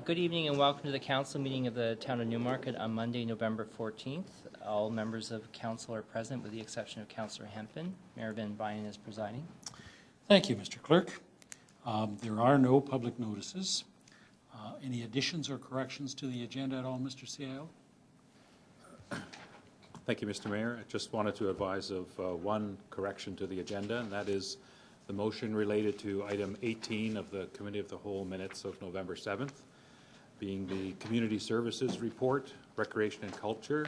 Good evening and welcome to the council meeting of the Town of Newmarket on Monday, November 14th. All members of council are present with the exception of Councillor Hempin. Mayor Van Byen is presiding. Thank you, Mr. Clerk. There are no public notices. Any additions or corrections to the agenda at all, Mr. CIO? Thank you, Mr. Mayor. I just wanted to advise of one correction to the agenda, and that is the motion related to item 18 of the Committee of the Whole minutes of November 7th, being the Community Services Report, Recreation and Culture,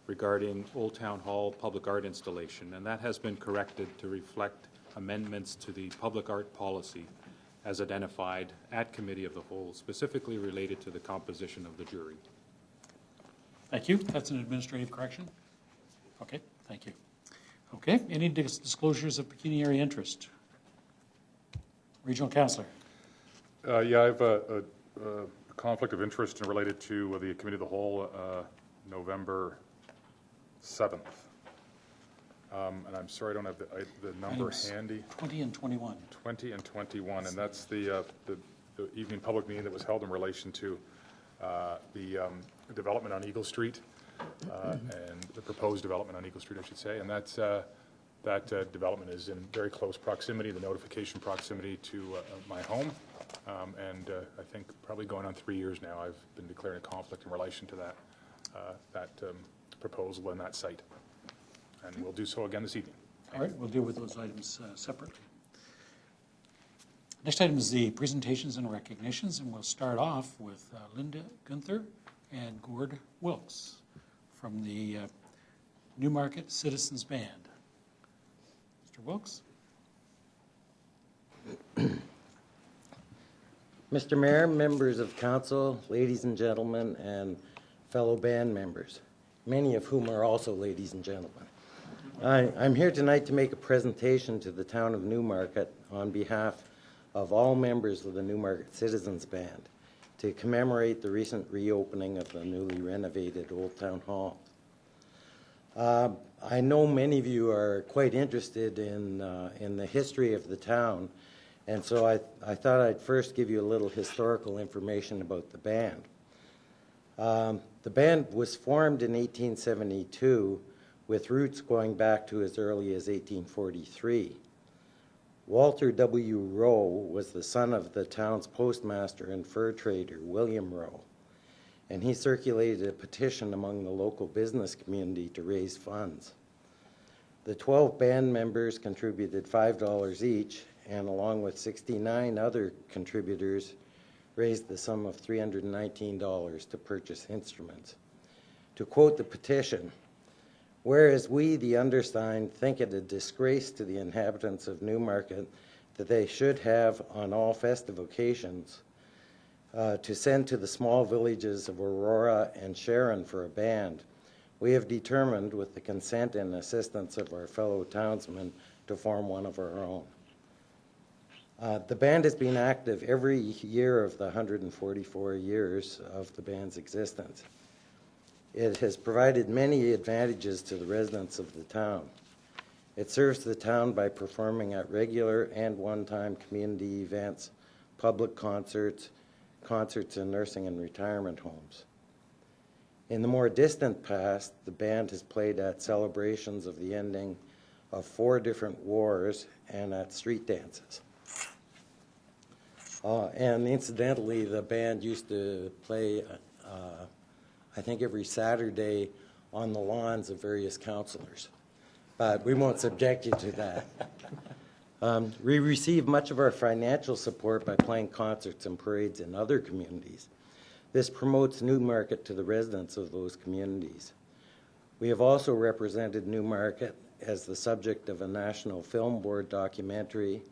regarding Old Town Hall public art installation. And that has been corrected to reflect amendments to the public art policy as identified at Committee of the Whole, specifically related to the composition of the jury. Thank you. That's an administrative correction. Okay, thank you. Okay, any disclosures of pecuniary interest? Regional Councillor. Yeah, I have a conflict of interest related to the Committee of the Whole, November 7th. And I'm sorry I don't have the number Items handy. 20 and 21. 20 and 21, and that's the evening public meeting that was held in relation to the development on Eagle Street, and the proposed development on Eagle Street, I should say, and that's that development is in very close proximity, the notification proximity to my home, and I think probably going on 3 years now, I've been declaring a conflict in relation to that proposal and that site, and we'll do so again this evening. All right, we'll deal with those items separately. Next item is the presentations and recognitions, and we'll start off with Linda Gunther and Gord Wilkes from the Newmarket Citizens Band. Mr. Wilkes. Mr. Mayor, members of council, ladies and gentlemen, and fellow band members, many of whom are also ladies and gentlemen. I'm here tonight to make a presentation to the town of Newmarket on behalf of all members of the Newmarket Citizens Band to commemorate the recent reopening of the newly renovated Old Town Hall. I know many of you are quite interested in the history of the town, and so I thought I'd first give you a little historical information about the band. The band was formed in 1872 with roots going back to as early as 1843. Walter W. Rowe was the son of the town's postmaster and fur trader, William Rowe, and he circulated a petition among the local business community to raise funds. The 12 band members contributed $5 each, and along with 69 other contributors, raised the sum of $319 to purchase instruments. To quote the petition, "Whereas we, the undersigned, think it a disgrace to the inhabitants of Newmarket that they should have, on all festive occasions, to send to the small villages of Aurora and Sharon for a band, we have determined, with the consent and assistance of our fellow townsmen, to form one of our own." The band has been active every year of the 144 years of the band's existence. It has provided many advantages to the residents of the town. It serves the town by performing at regular and one-time community events, public concerts in nursing and retirement homes. In the more distant past, the band has played at celebrations of the ending of 4 different wars and at street dances. And incidentally, the band used to play I think every Saturday on the lawns of various councillors. But we won't subject you to that. We receive much of our financial support by playing concerts and parades in other communities. This promotes Newmarket to the residents of those communities. We have also represented Newmarket as the subject of a National Film Board documentary,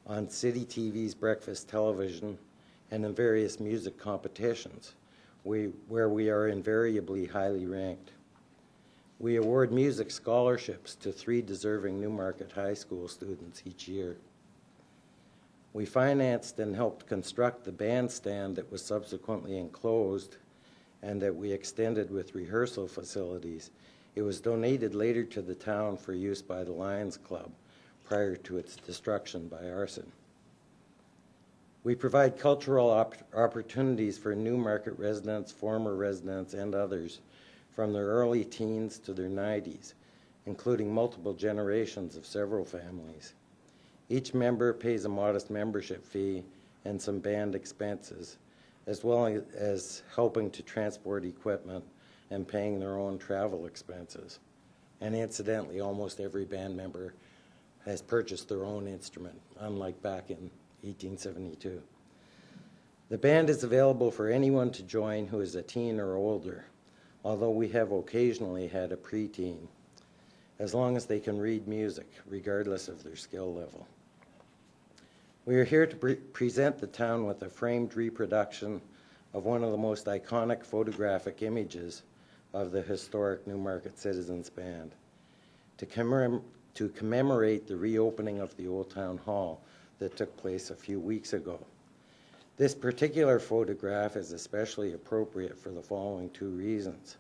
on City TV's Breakfast Television, and in various music competitions, where we are invariably highly ranked. We award music scholarships to 3 deserving Newmarket High School students each year. We financed and helped construct the bandstand that was subsequently enclosed and that we extended with rehearsal facilities. It was donated later to the town for use by the Lions Club prior to its destruction by arson. We provide cultural opportunities for Newmarket residents, former residents, and others from their early teens to their 90s, including multiple generations of several families. Each member pays a modest membership fee and some band expenses, as well as helping to transport equipment and paying their own travel expenses. And incidentally, almost every band member has purchased their own instrument, unlike back in 1872. The band is available for anyone to join who is a teen or older, although we have occasionally had a preteen, as long as they can read music, regardless of their skill level. We are here to present the town with a framed reproduction of one of the most iconic photographic images of the historic Newmarket Citizens Band, to commemorate the reopening of the Old Town Hall that took place a few weeks ago. This particular photograph is especially appropriate for the following two reasons.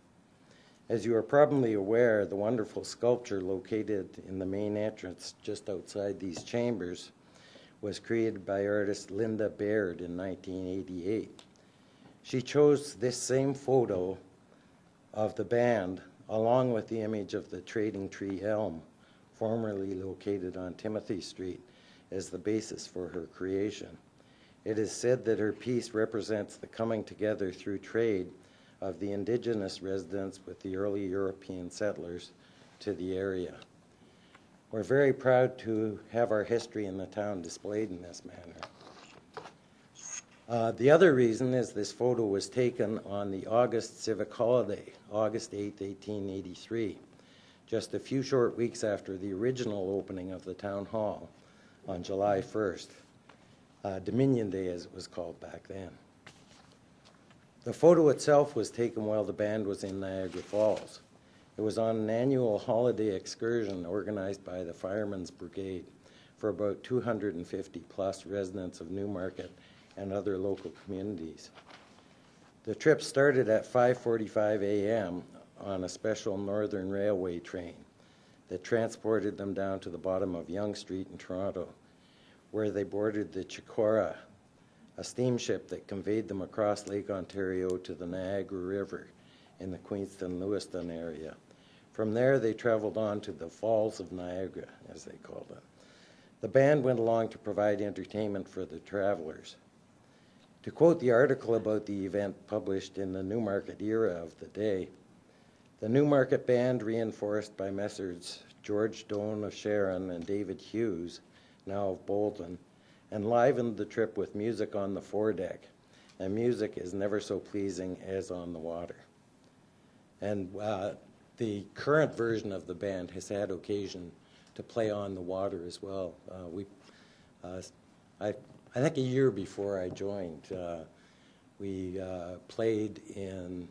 As you are probably aware, the wonderful sculpture located in the main entrance just outside these chambers was created by artist Linda Baird in 1988. She chose this same photo of the band along with the image of the Trading Tree Elm, formerly located on Timothy Street, as the basis for her creation. It is said that her piece represents the coming together through trade of the indigenous residents with the early European settlers to the area. We're very proud to have our history in the town displayed in this manner. The other reason is this photo was taken on the August civic holiday, August 8, 1883, just a few short weeks after the original opening of the town hall on July 1st, Dominion Day as it was called back then. The photo itself was taken while the band was in Niagara Falls. It was on an annual holiday excursion organized by the Firemen's Brigade for about 250 plus residents of Newmarket and other local communities. The trip started at 5:45 a.m. on a special Northern Railway train that transported them down to the bottom of Yonge Street in Toronto, where they boarded the Chicora, a steamship that conveyed them across Lake Ontario to the Niagara River in the Queenston-Lewiston area. From there, they traveled on to the Falls of Niagara, as they called it. The band went along to provide entertainment for the travelers. To quote the article about the event published in the Newmarket Era of the day, the Newmarket Band, reinforced by Messrs. George Doan of Sharon and David Hughes, now of Bolton, enlivened the trip with music on the foredeck, and music is never so pleasing as on the water. And the current version of the band has had occasion to play on the water as well. I think a year before I joined, we played in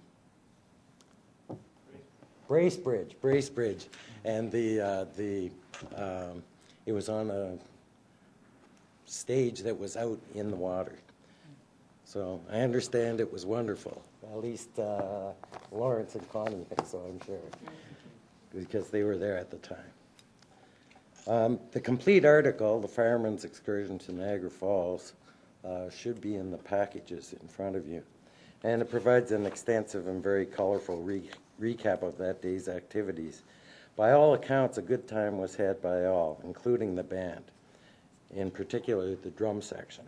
Bracebridge, and it was on a stage that was out in the water. So I understand it was wonderful. At least Lawrence and Connie think so, I'm sure, because they were there at the time. The complete article, The Fireman's Excursion to Niagara Falls, should be in the packages in front of you. And it provides an extensive and very colorful recap of that day's activities. By all accounts, a good time was had by all, including the band, in particular the drum section.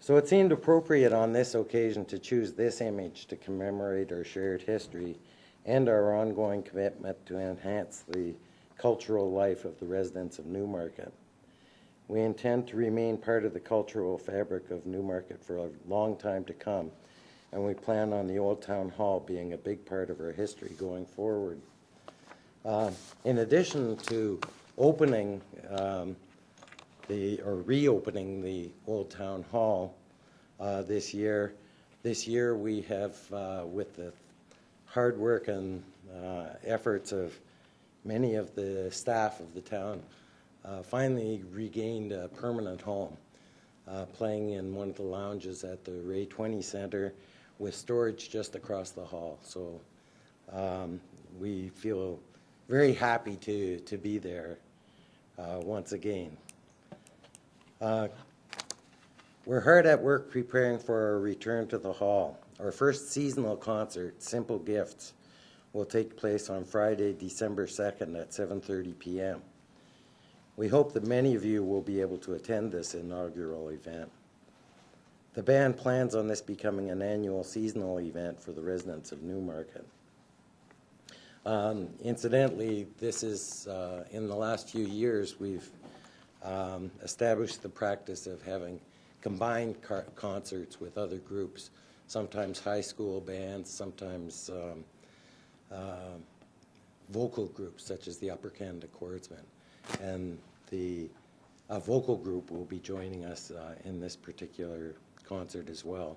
So it seemed appropriate on this occasion to choose this image to commemorate our shared history and our ongoing commitment to enhance the cultural life of the residents of Newmarket. We intend to remain part of the cultural fabric of Newmarket for a long time to come, and we plan on the Old Town Hall being a big part of our history going forward. In addition to opening reopening the Old Town Hall this year we have, with the hard work and efforts of many of the staff of the town, finally regained a permanent home, playing in one of the lounges at the Ray 20 Center with storage just across the hall. So we feel very happy to be there once again. We're hard at work preparing for our return to the hall. Our first seasonal concert, Simple Gifts, will take place on Friday, December 2nd at 7:30 p.m. We hope that many of you will be able to attend this inaugural event. The band plans on this becoming an annual seasonal event for the residents of Newmarket. Incidentally, this is, in the last few years, we've established the practice of having combined concerts with other groups, sometimes high school bands, sometimes vocal groups such as the Upper Canada Chordsmen. And the vocal group will be joining us in this particular concert as well.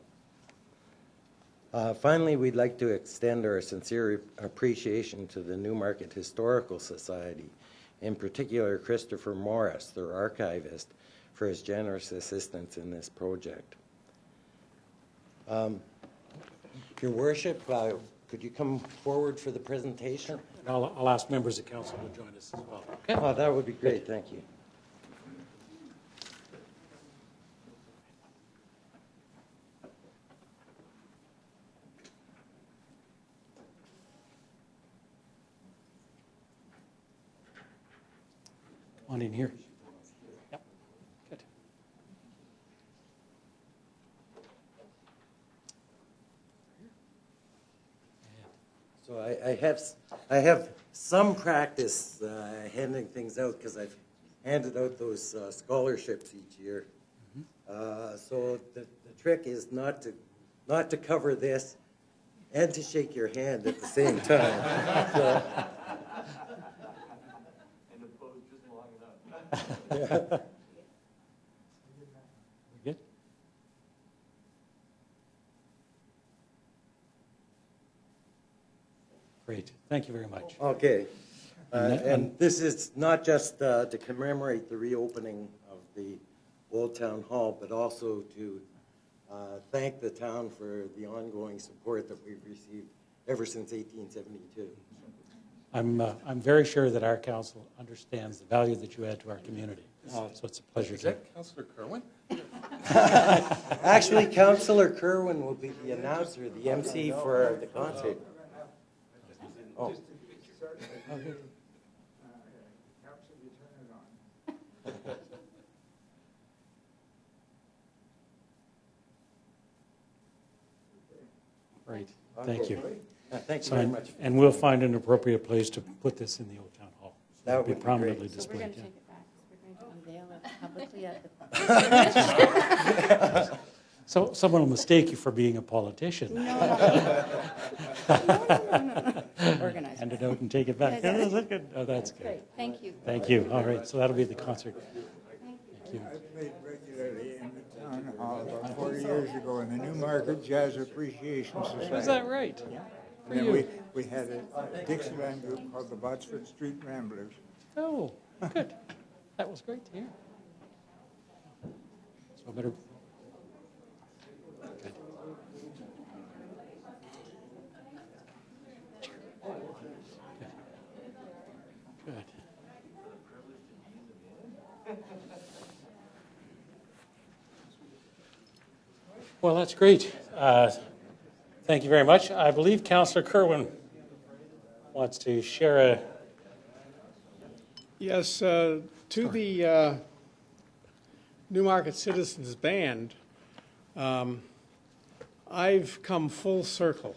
Finally, we'd like to extend our sincere appreciation to the Newmarket Historical Society, in particular Christopher Morris, their archivist, for his generous assistance in this project. Your Worship, could you come forward for the presentation? And I'll ask members of council to join us as well. Okay? Oh, that would be great, thank you. On in here. Yep. Good. So I have some practice handing things out because I've handed out those scholarships each year. So the trick is not to cover this and to shake your hand at the same time. So, Good. Great. Thank you very much. okay. And- And this is not just to commemorate the reopening of the Old Town Hall, but also to thank the town for the ongoing support that we've received ever since 1872. I'm very sure that our council understands the value that you add to our community. So it's a pleasure Is to. that Councillor Kerwin? Actually, Councillor Kerwin will be the announcer, the MC for the concert. Oh. Great. Thank you. Thank you So, very much. and we'll find an appropriate place to put this in the Old Town Hall. So That it'll would be prominently great. So we're going displayed. to take it back. We're going to unveil it publicly at the. So someone will mistake you for being a politician. No. Organize. Hand it out and take it back. Yeah, Is that good? Oh, that's good. Great, thank you. Thank you. All right, so that'll be the concert. Thank you. I played regularly in the town hall about 40 years ago in the Newmarket Jazz Appreciation Society. Is that right? For And then you? we had a Dixieland group called the Botsford Street Ramblers. Oh, good. That was great to hear. So I better. Good. Good. Well, that's great. Thank you very much. I believe Councillor Kerwin wants to share a. Yes, to the Newmarket Citizens Band, I've come full circle.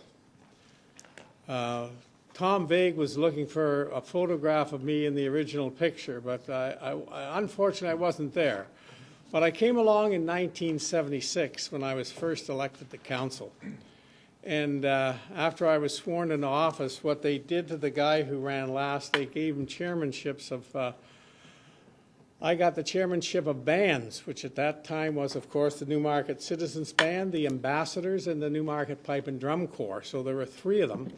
Tom Vague was looking for a photograph of me in the original picture, but unfortunately I wasn't there. But I came along in 1976 when I was first elected to council. And after I was sworn into office, what they did to the guy who ran last, they gave him chairmanships of, I got the chairmanship of bands, which at that time was, of course, the Newmarket Citizens Band, the Ambassadors, and the Newmarket Pipe and Drum Corps. So there were three of them.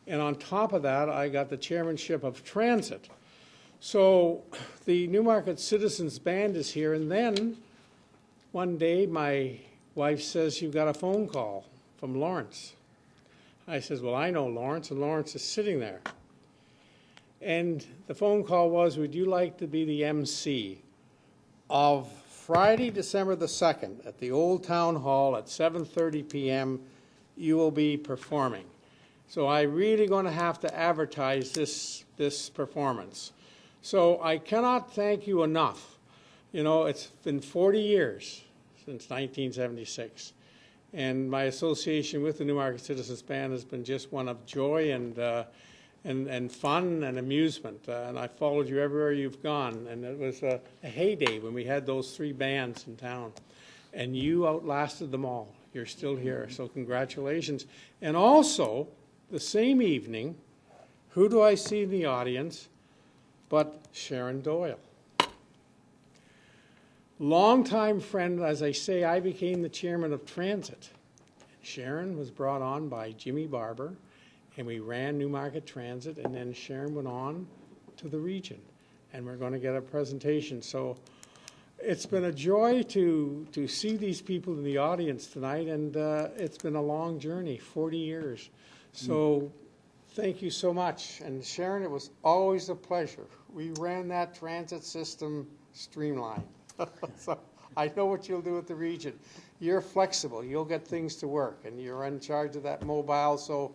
And on top of that, I got the chairmanship of Transit. So the Newmarket Citizens Band is here, and then one day my wife says, "You've got a phone call from Lawrence." I says, "Well, I know Lawrence," and Lawrence is sitting there. And the phone call was, "Would you like to be the MC of Friday, December the 2nd, at the Old Town Hall at 7:30 p.m., you will be performing. So I'm really going to have to advertise this performance. So I cannot thank you enough. You know, it's been 40 years since 1976. And my association with the Newmarket Citizens Band has been just one of joy and fun and amusement. And I followed you everywhere you've gone. And it was a heyday when we had those 3 bands in town. And you outlasted them all. You're still here, so congratulations. And also, the same evening, who do I see in the audience but Sharon Doyle? Longtime friend, as I say, I became the chairman of Transit. Sharon was brought on by Jimmy Barber, and we ran Newmarket Transit, and then Sharon went on to the region, and we're going to get a presentation. So it's been a joy to see these people in the audience tonight, and it's been a long journey, 40 years. So thank you so much. And Sharon, it was always a pleasure. We ran that transit system streamlined. So I know what you'll do with the region. You're flexible. You'll get things to work, and you're in charge of that mobile, so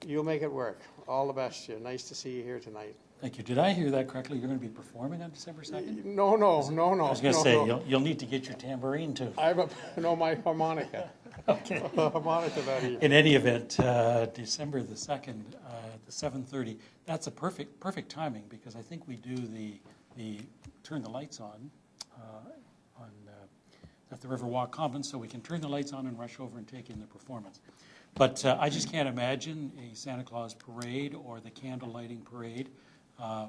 you'll make it work. All the best to you. Nice to see you here tonight. Thank you. Did I hear that correctly? You're going to be performing on December 2nd? No. I was going to say, you'll need to get your tambourine too. I have my harmonica. Okay. Harmonica that evening. In any event, December the 2nd, the 7:30, that's a perfect timing, because I think we do the turn the lights on at the Riverwalk Commons, so we can turn the lights on and rush over and take in the performance. But I just can't imagine a Santa Claus parade or the candle lighting parade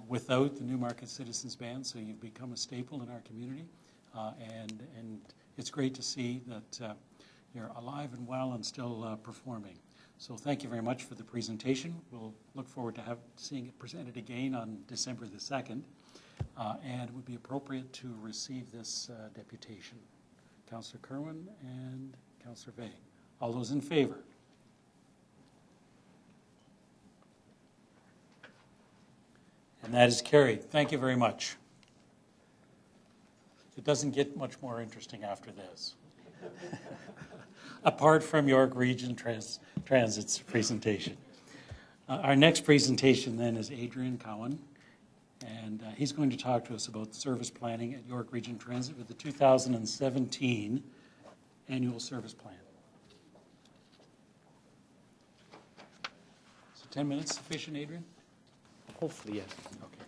without the Newmarket Citizens Band, so you've become a staple in our community. And it's great to see that you're alive and well and still performing. So thank you very much for the presentation. We'll look forward to seeing it presented again on December the 2nd. And it would be appropriate to receive this deputation. Councillor Kerwin and Councillor Vey. All those in favor? And that is carried. Thank you very much. It doesn't get much more interesting after this. Apart from York Region Transit's presentation. Our next presentation then is Adrian Cowan, and he's going to talk to us about service planning at York Region Transit with the 2017 annual service plan. So 10 minutes sufficient, Adrian? Hopefully, yes. Okay.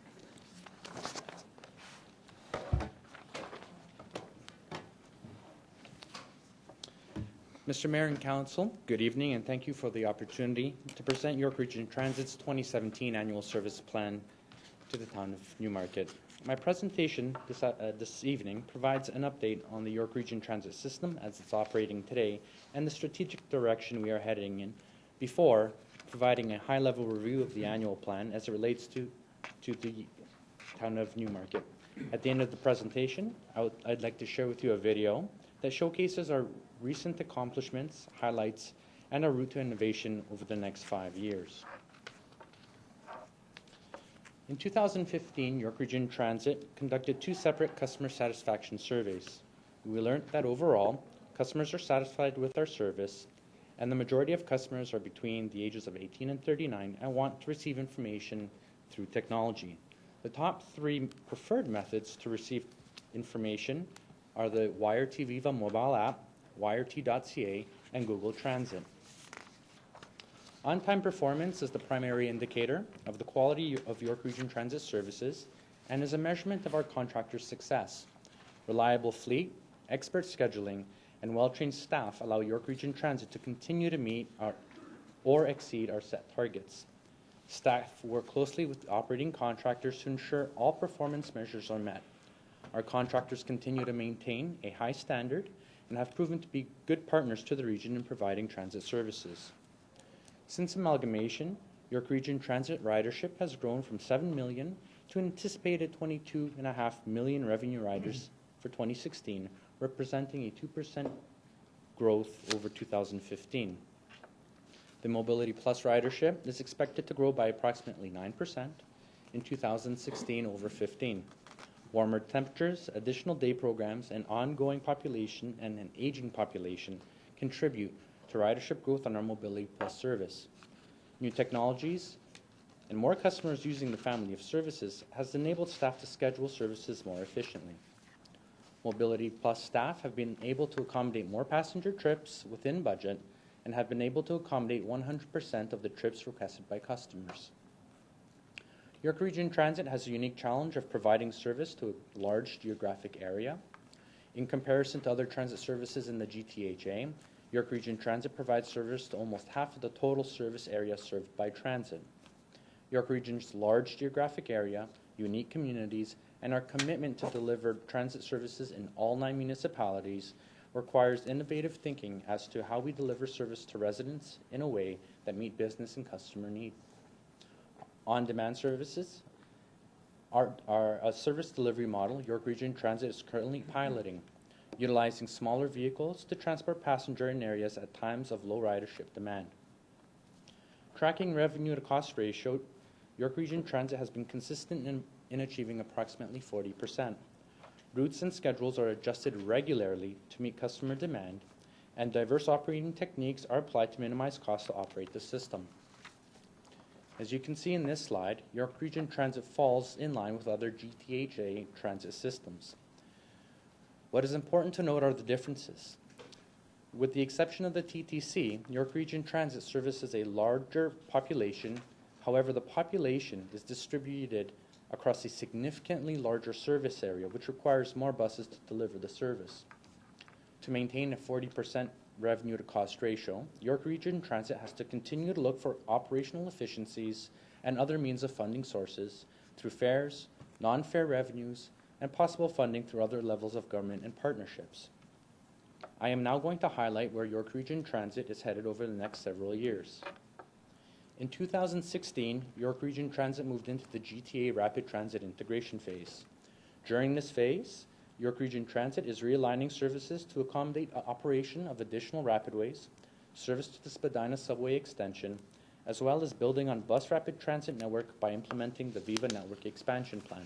Mr. Mayor and Council, good evening, and thank you for the opportunity to present York Region Transit's 2017 annual service plan to the town of Newmarket. My presentation this evening provides an update on the York Region Transit system as it's operating today and the strategic direction we are heading in before providing a high-level review of the annual plan as it relates to the town of Newmarket. At the end of the presentation, I'd like to share with you a video that showcases our recent accomplishments, highlights, and our route to innovation over the next 5 years. In 2015, York Region Transit conducted 2 separate customer satisfaction surveys. We learned that overall, customers are satisfied with our service, and the majority of customers are between the ages of 18 and 39 and want to receive information through technology. The top 3 preferred methods to receive information are the YRT Viva mobile app, YRT.ca, and Google Transit. On-time performance is the primary indicator of the quality of York Region Transit services and is a measurement of our contractors' success. Reliable fleet, expert scheduling, and well-trained staff allow York Region Transit to continue to meet or exceed our set targets. Staff work closely with operating contractors to ensure all performance measures are met. Our contractors continue to maintain a high standard and have proven to be good partners to the region in providing transit services. Since amalgamation, York Region Transit ridership has grown from 7 million to an anticipated 22.5 million revenue riders for 2016, representing a 2% growth over 2015. The Mobility Plus ridership is expected to grow by approximately 9% in 2016 over 15. Warmer temperatures, additional day programs, and ongoing population and an aging population contribute to ridership growth on our Mobility Plus service. New technologies and more customers using the family of services has enabled staff to schedule services more efficiently. Mobility Plus staff have been able to accommodate more passenger trips within budget and have been able to accommodate 100% of the trips requested by customers. York Region Transit has a unique challenge of providing service to a large geographic area. In comparison to other transit services in the GTHA, York Region Transit provides service to almost half of the total service area served by transit. York Region's large geographic area, unique communities, and our commitment to deliver transit services in all 9 municipalities requires innovative thinking as to how we deliver service to residents in a way that meet business and customer need. On-demand services are a service delivery model York Region Transit is currently piloting, utilizing smaller vehicles to transport passenger in areas at times of low ridership demand. Tracking revenue to cost ratio, York Region Transit has been consistent in achieving approximately 40%. Routes and schedules are adjusted regularly to meet customer demand, and diverse operating techniques are applied to minimize costs to operate the system. As you can see in this slide, York Region Transit falls in line with other GTHA transit systems. What is important to note are the differences. With the exception of the TTC, York Region Transit services a larger population. However, the population is distributed across a significantly larger service area, which requires more buses to deliver the service. To maintain a 40% revenue to cost ratio, York Region Transit has to continue to look for operational efficiencies and other means of funding sources through fares, non-fare revenues, and possible funding through other levels of government and partnerships. I am now going to highlight where York Region Transit is headed over the next several years. In 2016, York Region Transit moved into the GTA Rapid Transit integration phase. During this phase, York Region Transit is realigning services to accommodate operation of additional rapidways, service to the Spadina subway extension, as well as building on bus rapid transit network by implementing the Viva Network expansion plan.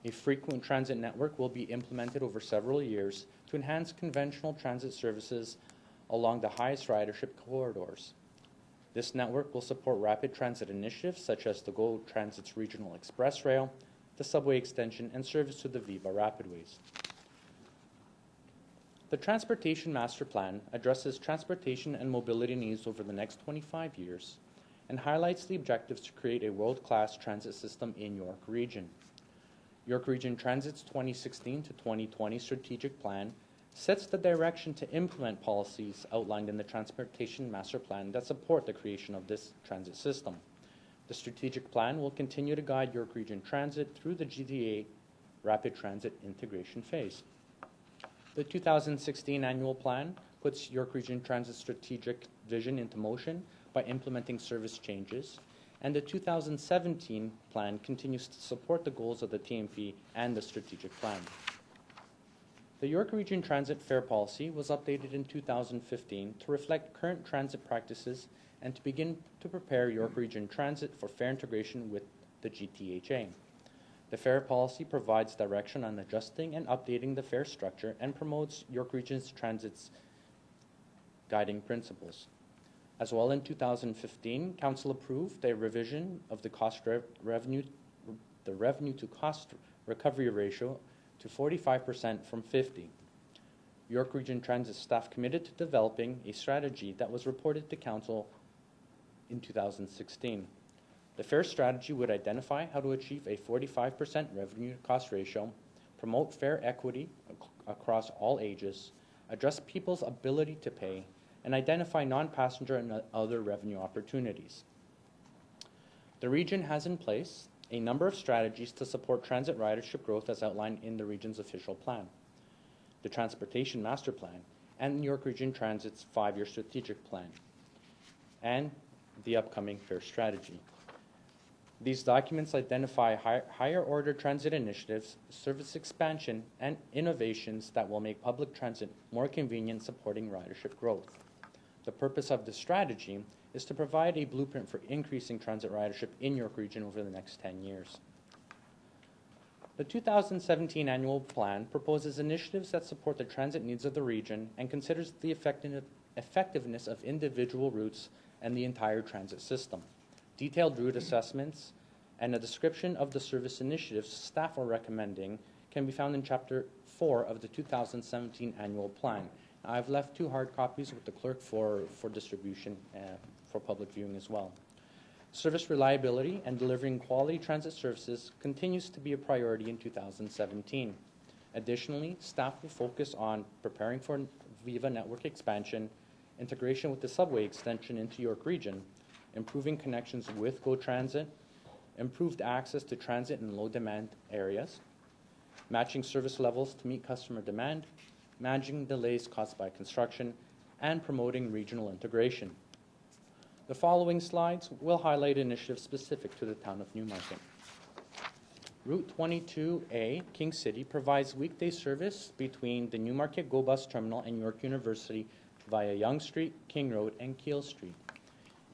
A frequent transit network will be implemented over several years to enhance conventional transit services along the highest ridership corridors. This network will support rapid transit initiatives such as the GO Transit's Regional Express Rail, the subway extension, and service to the Viva Rapidways. The Transportation Master Plan addresses transportation and mobility needs over the next 25 years and highlights the objectives to create a world-class transit system in York Region. York Region Transit's 2016 to 2020 strategic plan sets the direction to implement policies outlined in the Transportation Master Plan that support the creation of this transit system. The strategic plan will continue to guide York Region Transit through the GTA Rapid Transit integration phase. The 2016 annual plan puts York Region Transit's strategic vision into motion by implementing service changes, and the 2017 plan continues to support the goals of the TMP and the strategic plan. The York Region Transit fare policy was updated in 2015 to reflect current transit practices and to begin to prepare York Region Transit for fare integration with the GTHA. The fare policy provides direction on adjusting and updating the fare structure and promotes York Region Transit's guiding principles. As well, in 2015, Council approved a revision of the revenue to cost recovery ratio to 45% from 50%. York Region Transit staff committed to developing a strategy that was reported to Council in 2016. The fare strategy would identify how to achieve a 45% revenue to cost ratio, promote fare equity across all ages, address people's ability to pay, and identify non-passenger and other revenue opportunities. The region has in place a number of strategies to support transit ridership growth as outlined in the region's official plan, the Transportation Master Plan, and York Region Transit's 5-year strategic plan, and the upcoming fare strategy. These documents identify higher order transit initiatives, service expansion, and innovations that will make public transit more convenient, supporting ridership growth. The purpose of this strategy is to provide a blueprint for increasing transit ridership in York Region over the next 10 years. The 2017 annual plan proposes initiatives that support the transit needs of the region and considers the effectiveness of individual routes and the entire transit system. Detailed route assessments and a description of the service initiatives staff are recommending can be found in Chapter 4 of the 2017 annual plan. I've left 2 hard copies with the clerk for distribution for public viewing as well. Service reliability and delivering quality transit services continues to be a priority in 2017. Additionally, staff will focus on preparing for Viva network expansion, integration with the subway extension into York Region, improving connections with GO Transit, improved access to transit in low-demand areas, matching service levels to meet customer demand, managing delays caused by construction, and promoting regional integration. The following slides will highlight initiatives specific to the town of Newmarket. Route 22A, King City, provides weekday service between the Newmarket GO Bus Terminal and York University via Yonge Street, King Road, and Keele Street.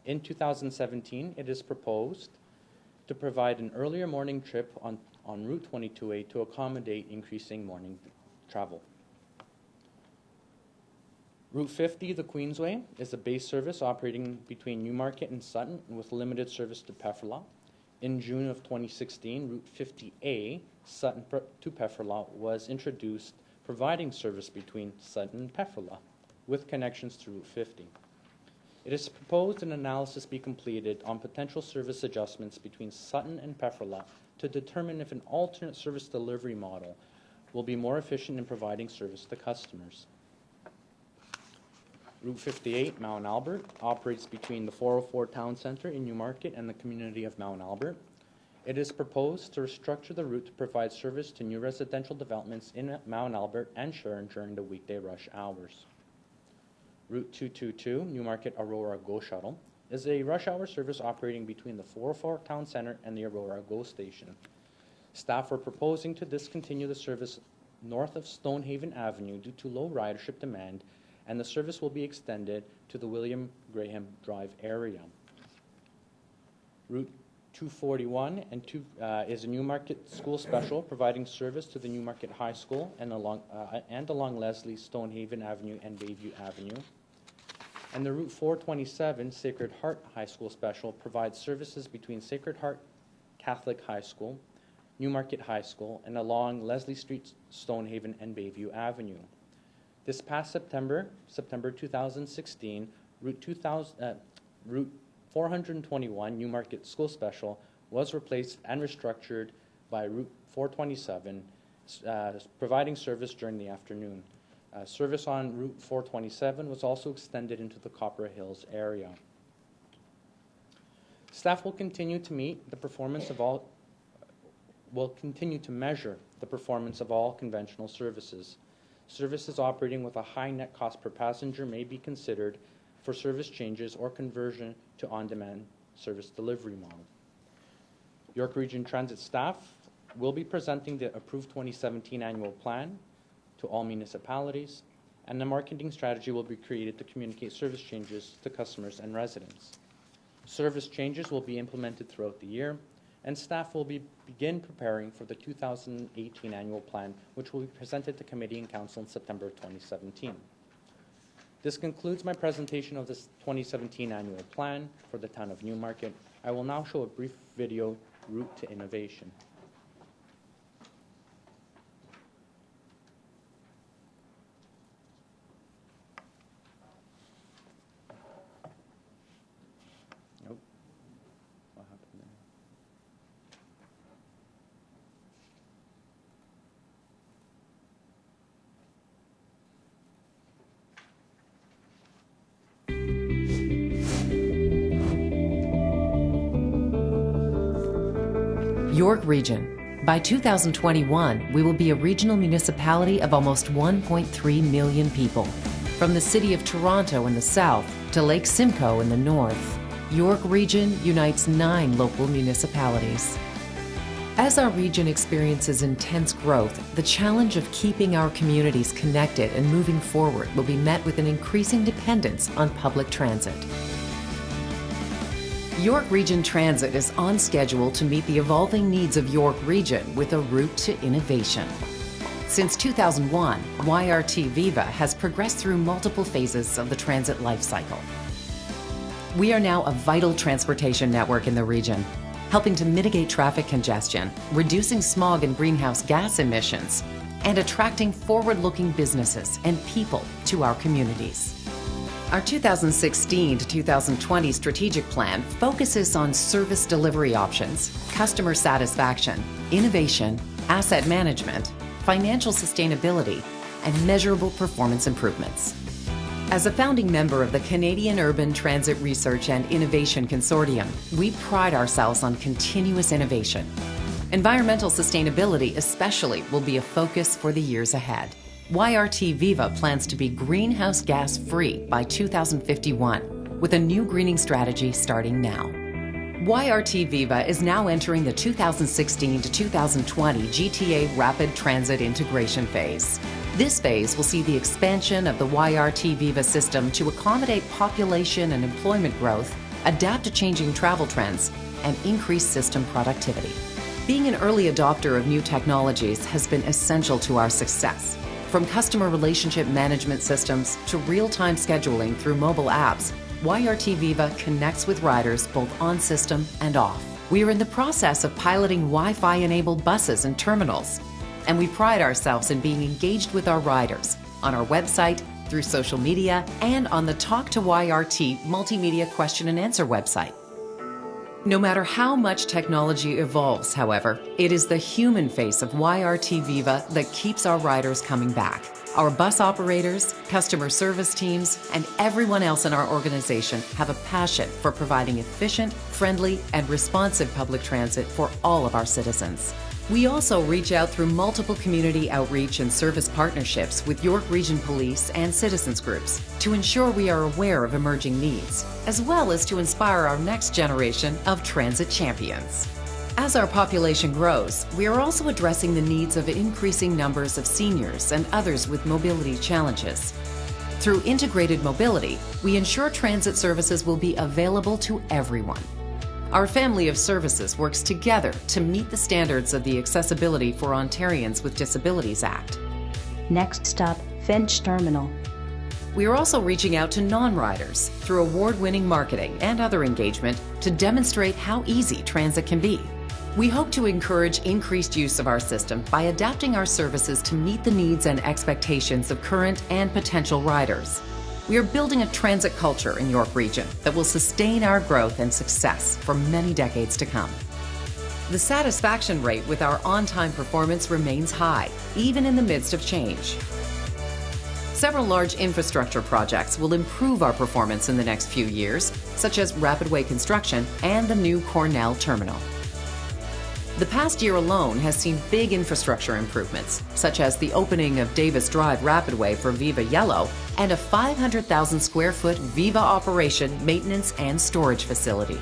In 2017, it is proposed to provide an earlier morning trip on Route 22A to accommodate increasing morning travel. Route 50, the Queensway, is a base service operating between Newmarket and Sutton with limited service to Pefferlaw. In June of 2016, Route 50A, Sutton to Pefferlaw, was introduced, providing service between Sutton and Pefferlaw with connections to Route 50. It is proposed an analysis be completed on potential service adjustments between Sutton and Pefferlaw to determine if an alternate service delivery model will be more efficient in providing service to customers. Route 58, Mount Albert, operates between the 404 Town Centre in Newmarket and the community of Mount Albert. It is proposed to restructure the route to provide service to new residential developments in Mount Albert and Sharon during the weekday rush hours. Route 222, Newmarket Aurora GO Shuttle, is a rush hour service operating between the 404 Town Centre and the Aurora GO Station. Staff are proposing to discontinue the service north of Stonehaven Avenue due to low ridership demand, and the service will be extended to the William Graham Drive area. Route 241 is a Newmarket school special providing service to the Newmarket High School and along Leslie, Stonehaven Avenue, and Bayview Avenue. And the Route 427 Sacred Heart High School special provides services between Sacred Heart Catholic High School, Newmarket High School, and along Leslie Street, Stonehaven, and Bayview Avenue. This past September 2016, Route 421 Newmarket School Special was replaced and restructured by Route 427, providing service during the afternoon. Service on Route 427 was also extended into the Copper Hills area. Staff will continue to measure the performance of all conventional services. Services operating with a high net cost per passenger may be considered for service changes or conversion to on-demand service delivery model. York Region Transit staff will be presenting the approved 2017 annual plan to all municipalities, and the marketing strategy will be created to communicate service changes to customers and residents. Service changes will be implemented throughout the year, and staff will begin preparing for the 2018 annual plan, which will be presented to committee and council in September 2017. This concludes my presentation of this 2017 annual plan for the town of Newmarket. I will now show a brief video, Route to Innovation. Nope. What happened there? York Region. By 2021, we will be a regional municipality of almost 1.3 million people. From the city of Toronto in the south to Lake Simcoe in the north, York Region unites 9 local municipalities. As our region experiences intense growth, the challenge of keeping our communities connected and moving forward will be met with an increasing dependence on public transit. York Region Transit is on schedule to meet the evolving needs of York Region with a route to innovation. Since 2001, YRT Viva has progressed through multiple phases of the transit life cycle. We are now a vital transportation network in the region, helping to mitigate traffic congestion, reducing smog and greenhouse gas emissions, and attracting forward-looking businesses and people to our communities. Our 2016 to 2020 strategic plan focuses on service delivery options, customer satisfaction, innovation, asset management, financial sustainability, and measurable performance improvements. As a founding member of the Canadian Urban Transit Research and Innovation Consortium, we pride ourselves on continuous innovation. Environmental sustainability especially will be a focus for the years ahead. YRT Viva plans to be greenhouse gas free by 2051, with a new greening strategy starting now. YRT Viva is now entering the 2016 to 2020 GTA Rapid Transit Integration phase. This phase will see the expansion of the YRT Viva system to accommodate population and employment growth, adapt to changing travel trends, and increase system productivity. Being an early adopter of new technologies has been essential to our success. From customer relationship management systems to real-time scheduling through mobile apps, YRT Viva connects with riders both on system and off. We are in the process of piloting Wi-Fi enabled buses and terminals, and we pride ourselves in being engaged with our riders on our website, through social media, and on the Talk to YRT multimedia question and answer website. No matter how much technology evolves, however, it is the human face of YRT Viva that keeps our riders coming back. Our bus operators, customer service teams, and everyone else in our organization have a passion for providing efficient, friendly, and responsive public transit for all of our citizens. We also reach out through multiple community outreach and service partnerships with York Region Police and citizens groups to ensure we are aware of emerging needs, as well as to inspire our next generation of transit champions. As our population grows, we are also addressing the needs of increasing numbers of seniors and others with mobility challenges. Through integrated mobility, we ensure transit services will be available to everyone. Our family of services works together to meet the standards of the Accessibility for Ontarians with Disabilities Act. Next stop, Finch Terminal. We are also reaching out to non-riders through award-winning marketing and other engagement to demonstrate how easy transit can be. We hope to encourage increased use of our system by adapting our services to meet the needs and expectations of current and potential riders. We are building a transit culture in York Region that will sustain our growth and success for many decades to come. The satisfaction rate with our on-time performance remains high, even in the midst of change. Several large infrastructure projects will improve our performance in the next few years, such as Rapidway construction and the new Cornell terminal. The past year alone has seen big infrastructure improvements, such as the opening of Davis Drive Rapidway for Viva Yellow and a 500,000 square foot Viva operation, maintenance, and storage facility.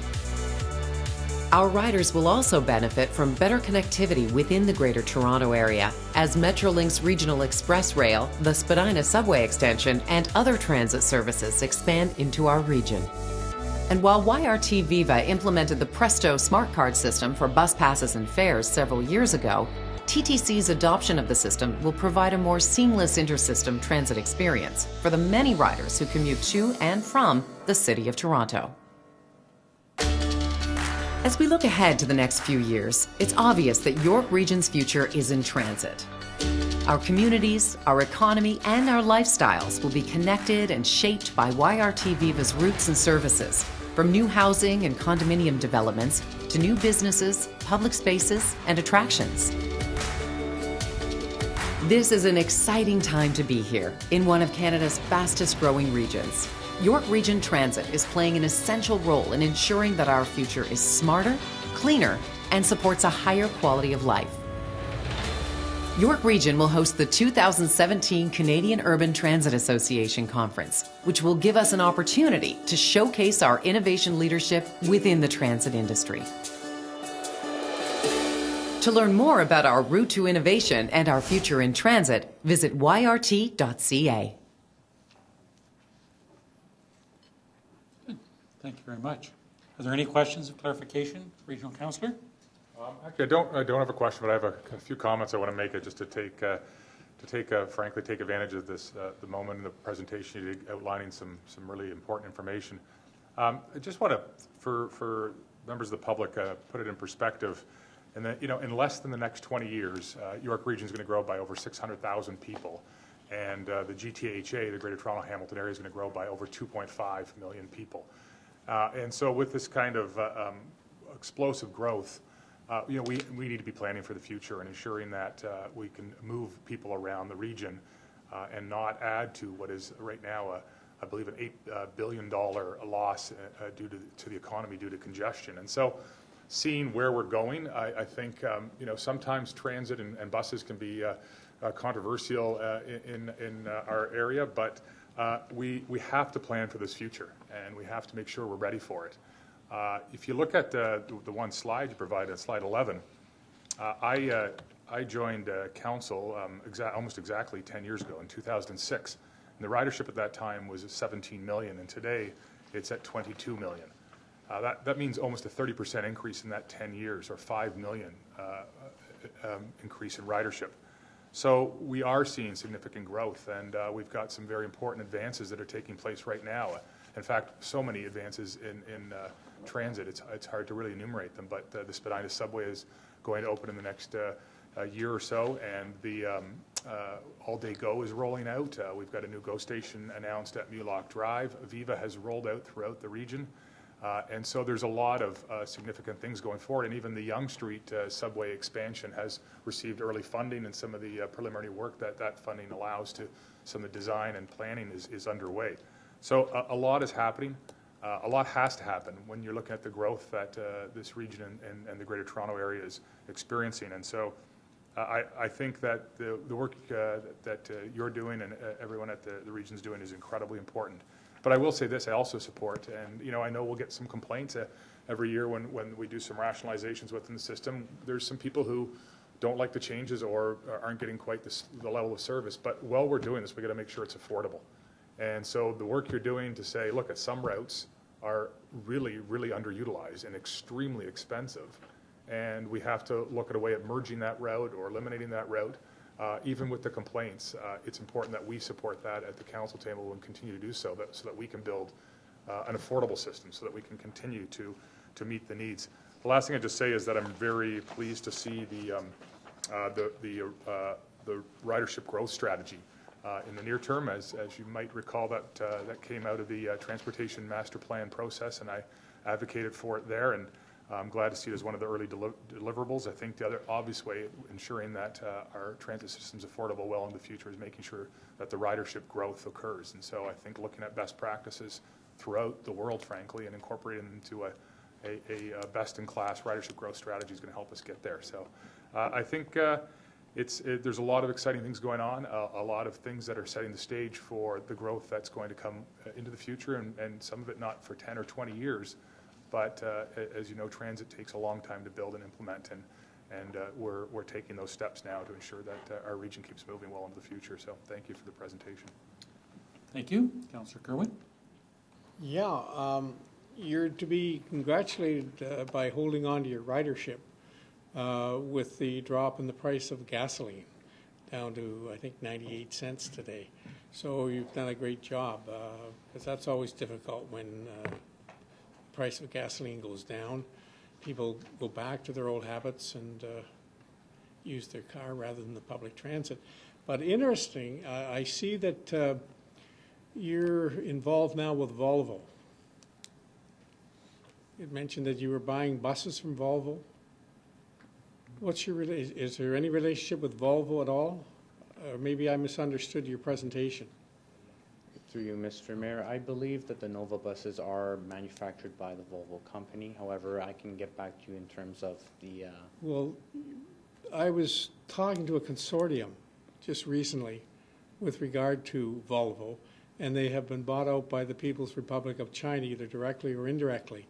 Our riders will also benefit from better connectivity within the Greater Toronto Area as Metrolinx Regional Express Rail, the Spadina Subway Extension, and other transit services expand into our region. And while YRT Viva implemented the Presto Smart Card system for bus passes and fares several years ago, TTC's adoption of the system will provide a more seamless intersystem transit experience for the many riders who commute to and from the City of Toronto. As we look ahead to the next few years, it's obvious that York Region's future is in transit. Our communities, our economy, and our lifestyles will be connected and shaped by YRT Viva's routes and services, from new housing and condominium developments to new businesses, public spaces, and attractions. This is an exciting time to be here in one of Canada's fastest growing regions. York Region Transit is playing an essential role in ensuring that our future is smarter, cleaner, and supports a higher quality of life. York Region will host the 2017 Canadian Urban Transit Association Conference, which will give us an opportunity to showcase our innovation leadership within the transit industry. To learn more about our route to innovation and our future in transit, visit yrt.ca. Thank you very much. Are there any questions of clarification, Regional Councillor? Actually, I don't have a question, but I have a few comments I want to make just to frankly take advantage of this the moment in the presentation you did outlining some really important information. I just want to, for members of the public, put it in perspective. And that, in less than the next 20 years, York Region is going to grow by over 600,000 people, and the GTHA, the Greater Toronto Hamilton area, is going to grow by over 2.5 million people. And so, with this kind of explosive growth, we need to be planning for the future and ensuring that we can move people around the region and not add to what is right now, I believe, an $8 billion loss due to the economy due to congestion. And so, seeing where we're going, I think sometimes transit and buses can be controversial in our area, but we have to plan for this future, and we have to make sure we're ready for it. If you look at the one slide you provided, slide 11, I joined council almost exactly 10 years ago in 2006. And the ridership at that time was 17 million, and today it's at 22 million. That means almost a 30% increase in that 10 years, or 5 million increase in ridership. So we are seeing significant growth, and we've got some very important advances that are taking place right now. In fact, so many advances in transit, it's hard to really enumerate them, but the Spadina subway is going to open in the next year or so, and the All Day Go is rolling out. We've got a new GO station announced at Mulock Drive. Viva has rolled out throughout the region. And so there's a lot of significant things going forward, and even the Yonge Street subway expansion has received early funding, and some of the preliminary work that funding allows to some of the design and planning is underway. So a lot is happening. A lot has to happen when you're looking at the growth that this region and the Greater Toronto area is experiencing. And so I think that the work that you're doing and everyone at the region's doing is incredibly important. But I will say this, I also support, and I know we'll get some complaints every year when we do some rationalizations within the system. There's some people who don't like the changes or aren't getting quite the level of service. But while we're doing this, we've got to make sure it's affordable. And so the work you're doing to say, look, at some routes are really, really underutilized and extremely expensive. And we have to look at a way of merging that route or eliminating that route. Even with the complaints, it's important that we support that at the council table and continue to do so, so that we can build an affordable system, so that we can continue to meet the needs. The last thing I'd just say is that I'm very pleased to see the ridership growth strategy in the near term. As you might recall, that came out of the Transportation Master Plan process, and I advocated for it there. And I'm glad to see it as one of the early deliverables. I think the other obvious way ensuring that our transit system is affordable well in the future is making sure that the ridership growth occurs. And so I think looking at best practices throughout the world, frankly, and incorporating them into a best-in-class ridership growth strategy is going to help us get there. So I think there's a lot of exciting things going on, a lot of things that are setting the stage for the growth that's going to come into the future, and some of it not for 10 or 20 years. But as you know, transit takes a long time to build and implement, and we're taking those steps now to ensure that our region keeps moving well into the future. So thank you for the presentation. Thank you. Councillor Kerwin. Yeah, you're to be congratulated by holding on to your ridership with the drop in the price of gasoline down to, I think, 98 cents today. So you've done a great job, because that's always difficult when price of gasoline goes down. People go back to their old habits and use their car rather than the public transit. But interesting, I see that you're involved now with Volvo. You mentioned that you were buying buses from Volvo. What's your is there any relationship with Volvo at all? Or maybe I misunderstood your presentation. Through you, Mr. Mayor, I believe that the Nova buses are manufactured by the Volvo company. However, I can get back to you in terms of the... Well, I was talking to a consortium just recently with regard to Volvo, and they have been bought out by the People's Republic of China, either directly or indirectly.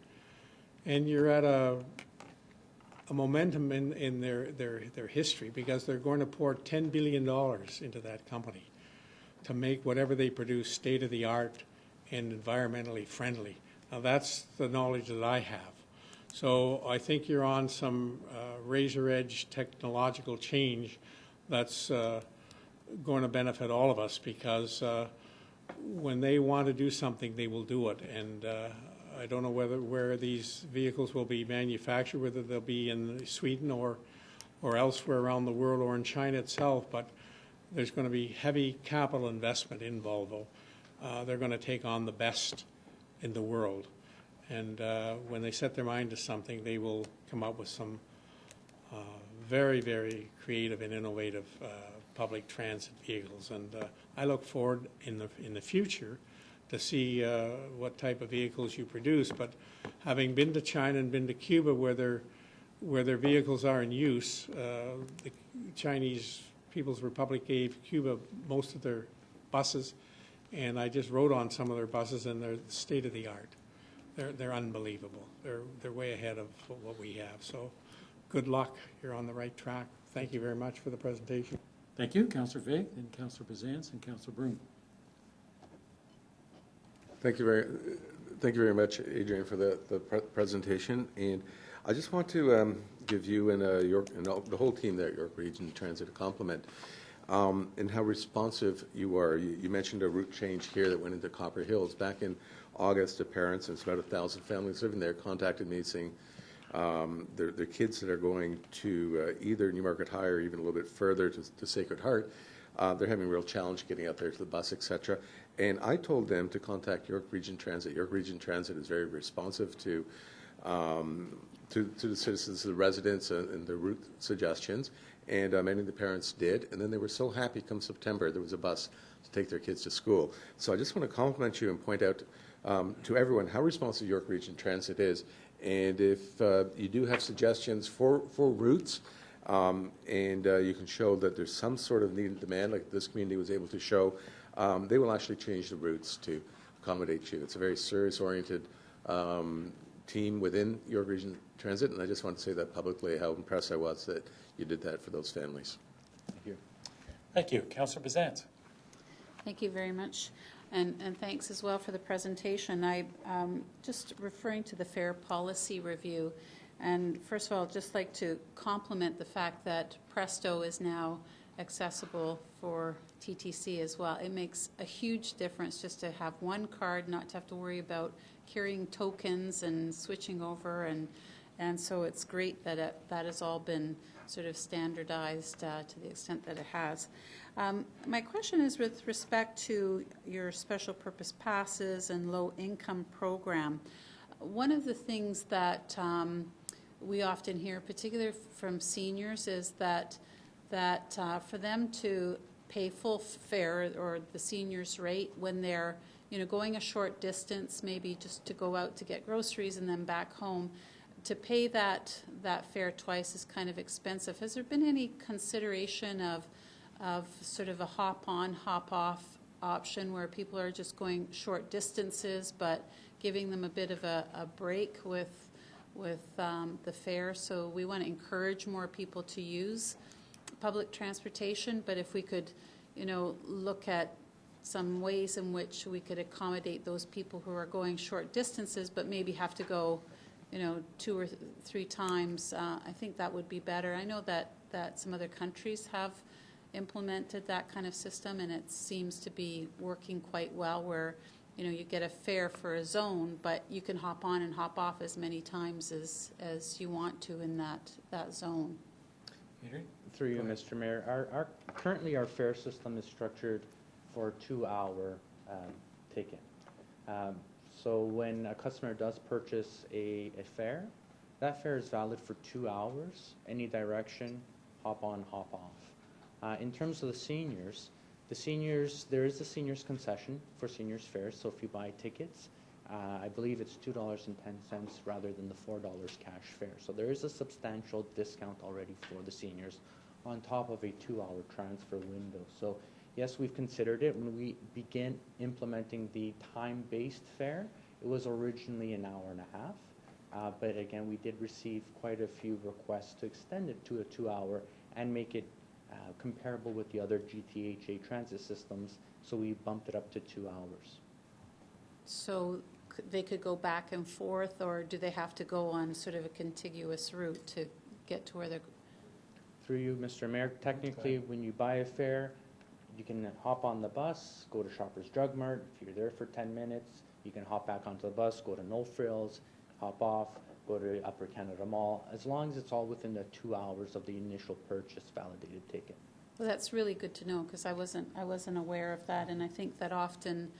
And you're at a momentum in their history, because they're going to pour $10 billion into that company to make whatever they produce state-of-the-art and environmentally friendly. Now, that's the knowledge that I have. So I think you're on some razor-edge technological change that's going to benefit all of us, because when they want to do something, they will do it. And I don't know where these vehicles will be manufactured, whether they'll be in Sweden or elsewhere around the world or in China itself, but there's going to be heavy capital investment in Volvo. They're going to take on the best in the world. And when they set their mind to something, they will come up with some very, very creative and innovative public transit vehicles. And I look forward in the future to see what type of vehicles you produce. But having been to China and been to Cuba where their vehicles are in use, the Chinese People's Republic gave Cuba most of their buses, and I just rode on some of their buses, and they're state of the art. They're unbelievable. They're way ahead of what we have. So good luck. You're on the right track. Thank you very much for the presentation. Thank you, Councillor Veig, and Councillor Bezans, and Councillor Broom. Thank you very much, Adrian, for the presentation. And I just want to give you and York and the whole team there at York Region Transit a compliment in how responsive you are. You mentioned a route change here that went into Copper Hills. Back in August, the parents, and it's about 1,000 families living there, contacted me saying their kids that are going to either Newmarket High or even a little bit further to Sacred Heart, they're having a real challenge getting out there to the bus, etc. And I told them to contact York Region Transit. York Region Transit is very responsive to the citizens, the residents, and the route suggestions. And many of the parents did. And then they were so happy come September there was a bus to take their kids to school. So I just want to compliment you and point out to everyone how responsive York Region Transit is. And if you do have suggestions for routes, and you can show that there's some sort of need and demand, like this community was able to show, they will actually change the routes to accommodate you. It's a very service-oriented team within York Region Transit, and I just want to say that publicly, how impressed I was that you did that for those families. Thank you. Thank you. Councillor Bezans. Thank you very much. And thanks as well for the presentation. I just referring to the fare policy review. And first of all, I'd just like to compliment the fact that Presto is now accessible for TTC as well. It makes a huge difference just to have one card, not to have to worry about carrying tokens and switching over. And so it's great that that has all been sort of standardized to the extent that it has. My question is with respect to your special purpose passes and low income program. One of the things that we often hear, particularly from seniors, is that for them to pay full fare or the seniors rate when they're going a short distance, maybe just to go out to get groceries and then back home, to pay that fare twice is kind of expensive. Has there been any consideration of sort of a hop-on, hop-off option where people are just going short distances but giving them a bit of a break with the fare? So we want to encourage more people to use public transportation, but if we could, look at some ways in which we could accommodate those people who are going short distances but maybe have to go 2 or 3 times, I think that would be better. I know that some other countries have implemented that kind of system, and it seems to be working quite well, where you get a fare for a zone, but you can hop on and hop off as many times as you want to in that zone. Adrian? Through you, Mr. Mayor. Currently our fare system is structured for a 2-hour ticket. So when a customer does purchase a fare, that fare is valid for 2 hours, any direction, hop on, hop off. In terms of the seniors, there is a seniors concession for seniors fares. So if you buy tickets, I believe it's $2.10 rather than the $4 cash fare. So there is a substantial discount already for the seniors on top of a 2-hour transfer window. So yes, we've considered it. When we began implementing the time-based fare, it was originally an hour and a half. But again, we did receive quite a few requests to extend it to a 2-hour and make it comparable with the other GTHA transit systems. So we bumped it up to 2 hours. So they could go back and forth, or do they have to go on sort of a contiguous route to get to where they're? Through you, Mr. Mayor, technically, when you buy a fare, you can hop on the bus, go to Shoppers Drug Mart. If you're there for 10 minutes, you can hop back onto the bus, go to No Frills, hop off, go to Upper Canada Mall, as long as it's all within the 2 hours of the initial purchase validated ticket. Well, that's really good to know, because I wasn't aware of that, and I think that often,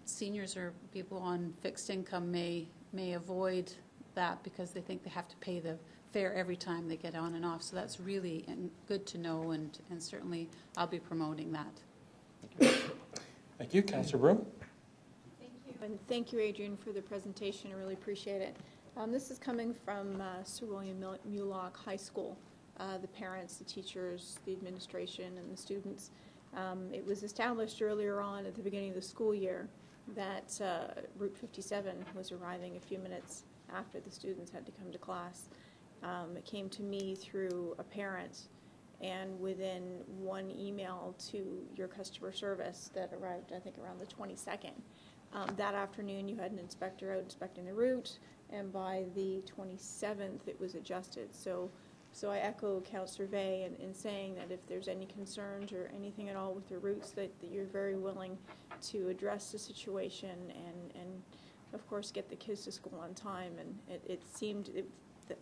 seniors or people on fixed income may avoid that because they think they have to pay the fare every time they get on and off. So that's really good to know, and certainly I'll be promoting that. Thank you. Councillor Broom. Thank you. And thank you, Adrian, for the presentation. I really appreciate it. This is coming from Sir William Mulock High School. The parents, the teachers, the administration, and the students. It was established earlier on at the beginning of the school year that Route 57 was arriving a few minutes after the students had to come to class. It came to me through a parent, and within one email to your customer service that arrived, I think, around the 22nd. That afternoon, you had an inspector out inspecting the route, and by the 27th, it was adjusted. So I echo Councillor Vey in saying that if there's any concerns or anything at all with the routes, that you're very willing to address the situation and of course, get the kids to school on time. And it seemed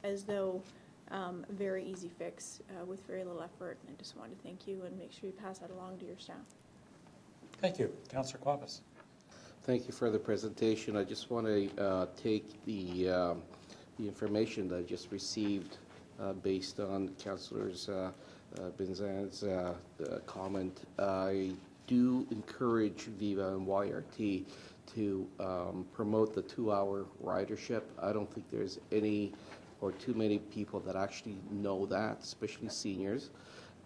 as though a very easy fix with very little effort. And I just wanted to thank you and make sure you pass that along to your staff. Thank you. Councillor Quapis. Thank you for the presentation. I just want to take the information that I just received based on Councillor Benzan's comment. I do encourage Viva and YRT to promote the 2-hour ridership. I don't think there's any or too many people that actually know that, especially seniors.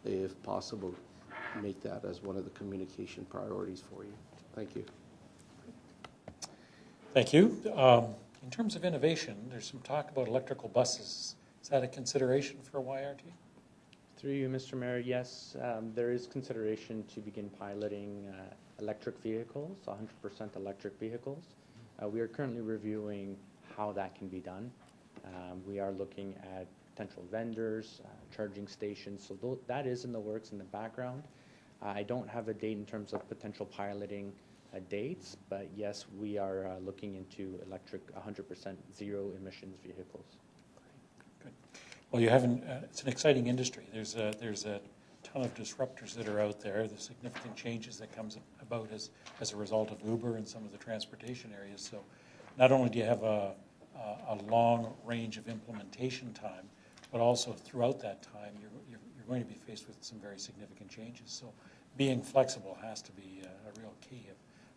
If possible, make that as one of the communication priorities for you. Thank you. Thank you. In terms of innovation, there's some talk about electrical buses. Is that a consideration for YRT? Through you, Mr. Mayor, yes, there is consideration to begin piloting electric vehicles, 100% electric vehicles. We are currently reviewing how that can be done. We are looking at potential vendors, charging stations, so that is in the works in the background. I don't have a date in terms of potential piloting dates, but yes, we are looking into electric 100% zero emissions vehicles. Good. Well, you haven't. It's an exciting industry. There's a ton of disruptors that are out there. The significant changes that comes about as a result of Uber and some of the transportation areas. So, not only do you have a long range of implementation time, but also throughout that time, you're going to be faced with some very significant changes. So, being flexible has to be a real key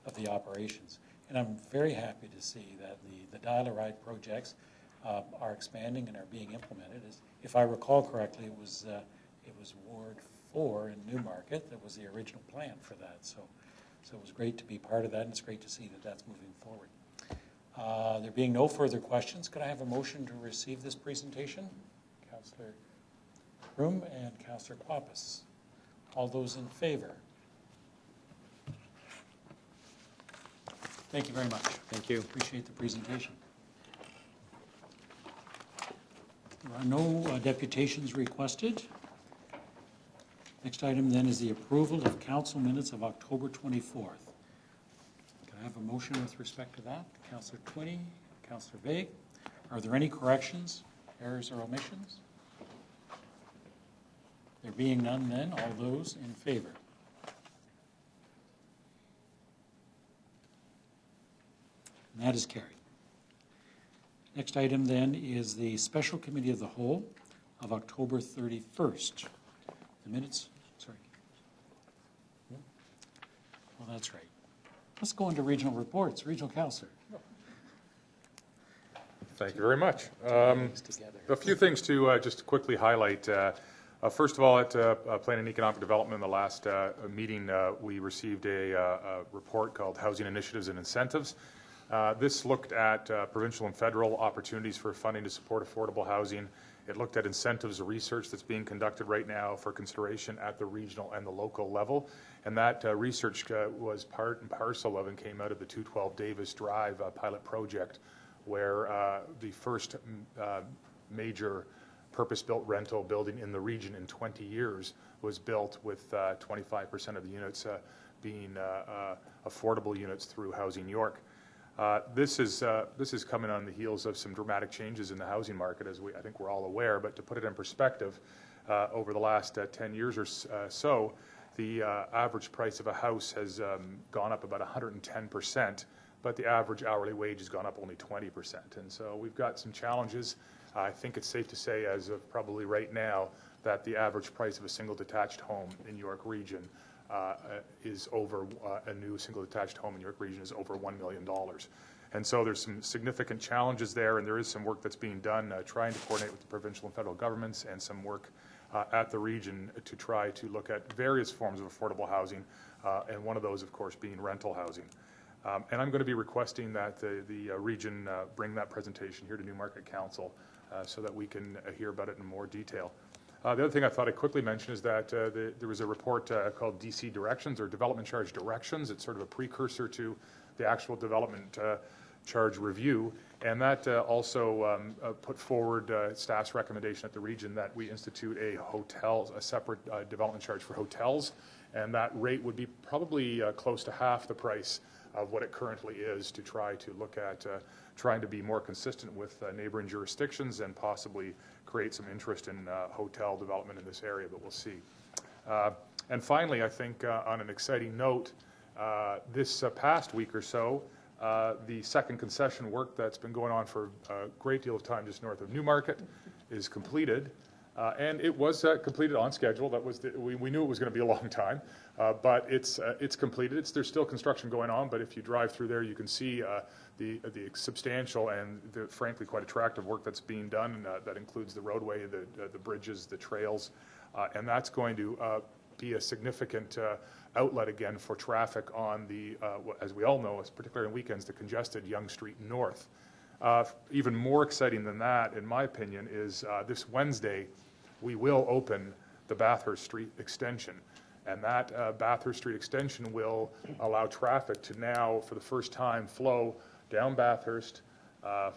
of the operations. And I'm very happy to see that the Dial-A-Ride projects are expanding and are being implemented. If I recall correctly, it was Ward 4 in Newmarket that was the original plan for that. So it was great to be part of that, and it's great to see that that's moving forward. There being no further questions, could I have a motion to receive this presentation? Councillor Broom and Councillor Quapis. All those in favor? Thank you very much. Thank you. Appreciate the presentation. There are no deputations requested. Next item then is the approval of council minutes of October 24th. Can I have a motion with respect to that? Councillor Twinney, Councillor Vey. Are there any corrections, errors, or omissions? There being none then, all those in favor? And that is carried. Next item then is the Special Committee of the Whole of October 31st. The minutes, sorry. Well, that's right. Let's go into regional reports. Regional Councillor. Thank you very much. A few things to just quickly highlight. First of all, at Planning and Economic Development in the last meeting, we received a report called Housing Initiatives and Incentives. This looked at provincial and federal opportunities for funding to support affordable housing It looked at incentives research that's being conducted right now for consideration at the regional and the local level. And that research was part and parcel of and came out of the 212 Davis Drive pilot project, where the first major purpose-built rental building in the region in 20 years was built with 25% of the units being affordable units through Housing York. This is coming on the heels of some dramatic changes in the housing market, as I think we're all aware. But to put it in perspective, over the last 10 years or so, the average price of a house has gone up about 110%, but the average hourly wage has gone up only 20%. And so we've got some challenges. I think it's safe to say, as of probably right now, that the average price of a single detached home in York Region is over, a new single detached home in York Region is over $1 million. And so there's some significant challenges there, and there is some work that's being done trying to coordinate with the provincial and federal governments, and some work at the region to try to look at various forms of affordable housing, and one of those, of course, being rental housing. And I'm going to be requesting that the region bring that presentation here to Newmarket Council so that we can hear about it in more detail. The other thing I thought I'd quickly mention is that there was a report called DC Directions, or Development Charge Directions. It's sort of a precursor to the actual development charge review, and that also put forward staff's recommendation at the region that we institute a separate development charge for hotels, and that rate would be probably close to half the price of what it currently is, to try to look at trying to be more consistent with neighboring jurisdictions and possibly create some interest in hotel development in this area, but we'll see. And finally, I think on an exciting note, this past week or so, the second concession work that's been going on for a great deal of time just north of Newmarket is completed. And it was completed on schedule. That was we knew it was going to be a long time, but it's completed. There's still construction going on, but if you drive through there, you can see the substantial and frankly quite attractive work that's being done. That includes the roadway, the bridges, the trails, and that's going to be a significant outlet again for traffic on the, as we all know, particularly on weekends, the congested Yonge Street North. Even more exciting than that, in my opinion, is this Wednesday we will open the Bathurst Street extension. And that Bathurst Street extension will allow traffic to now, for the first time, flow down Bathurst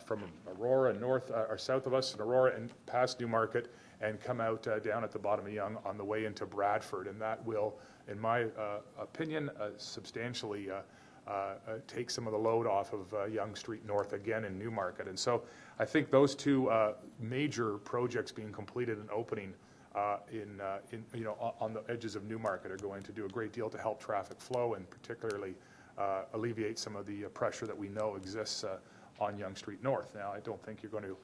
from Aurora north or south of us in Aurora and past Newmarket, and come out down at the bottom of Yonge on the way into Bradford. And that will, in my opinion, substantially take some of the load off of Yonge Street North again in Newmarket. And so I think those two major projects being completed and opening on the edges of Newmarket are going to do a great deal to help traffic flow, and particularly alleviate some of the pressure that we know exists on Yonge Street North. Now, I don't think you're going to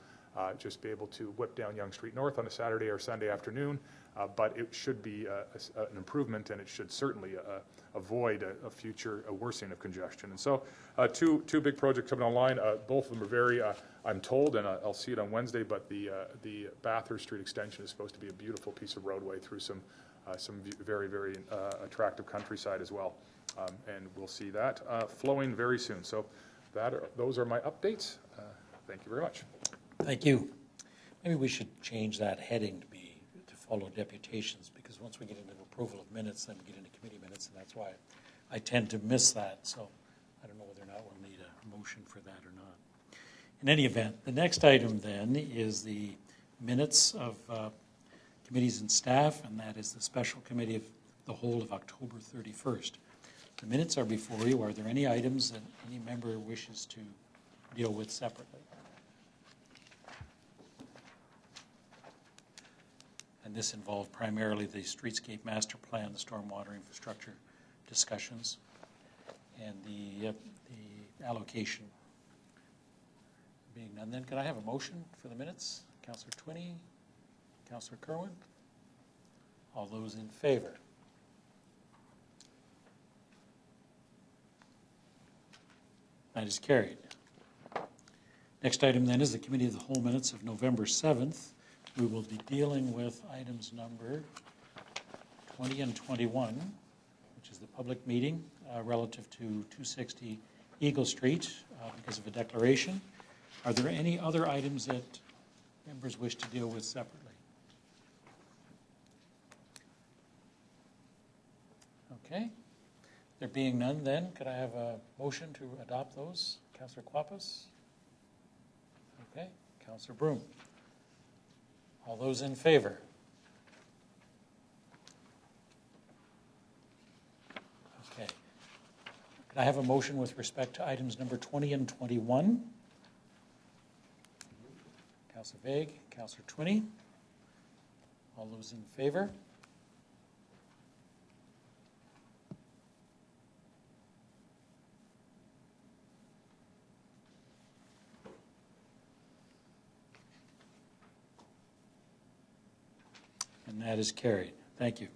just be able to whip down Yonge Street North on a Saturday or Sunday afternoon, but it should be an improvement, and it should certainly avoid a future worsening of congestion. And so two big projects coming online. Both of them are very, I'm told, and I'll see it on Wednesday, but the Bathurst Street extension is supposed to be a beautiful piece of roadway through some very, very attractive countryside as well. And we'll see that flowing very soon. So those are my updates. Thank you very much. Thank you. Maybe we should change that heading to follow deputations, because once we get into approval of minutes, then we get into committee minutes, and that's why I tend to miss that. So I don't know whether or not we'll need a motion for that or not. In any event, the next item then is the minutes of committees and staff, and that is the special committee of the whole of October 31st. The minutes are before you. Are there any items that any member wishes to deal with separately? And this involved primarily the streetscape master plan, the stormwater infrastructure discussions, and the allocation. Being none, then could I have a motion for the minutes? Councillor Twinney, Councillor Kerwin. All those in favor? That is carried. Next item then is the committee of the whole minutes of November 7th. We will be dealing with items number 20 and 21, which is the public meeting relative to 260 Eagle Street because of a declaration. Are there any other items that members wish to deal with separately? Okay. There being none, then, could I have a motion to adopt those? Councillor Quapis? Okay. Councillor Broom? All those in favor? Okay. Could I have a motion with respect to items number 20 and 21? Councillor Vague, Councillor Twinney. All those in favor? And that is carried. Thank you.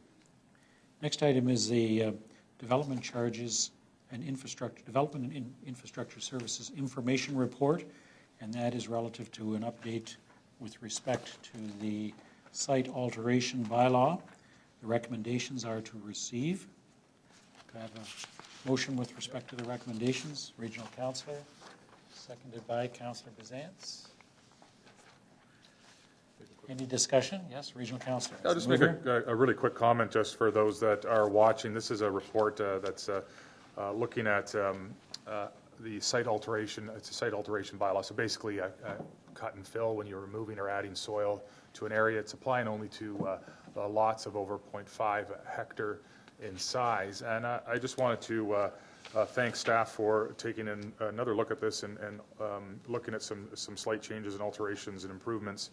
Next item is the development charges and development and infrastructure services information report, and that is relative to an update with respect to the site alteration bylaw. The recommendations are to receive. Could I have a motion with respect to the recommendations? Regional Councillor, seconded by Councillor Bizantz. Any discussion? Yes, Regional Councillor. I'll just make a really quick comment just for those that are watching. This is a report that's looking at the site alteration. It's a site alteration bylaw. So basically a cut and fill when you're removing or adding soil to an area. It's applying only to lots of over 0.5 hectare in size. And I just wanted to thank staff for taking another look at this and looking at some slight changes and alterations and improvements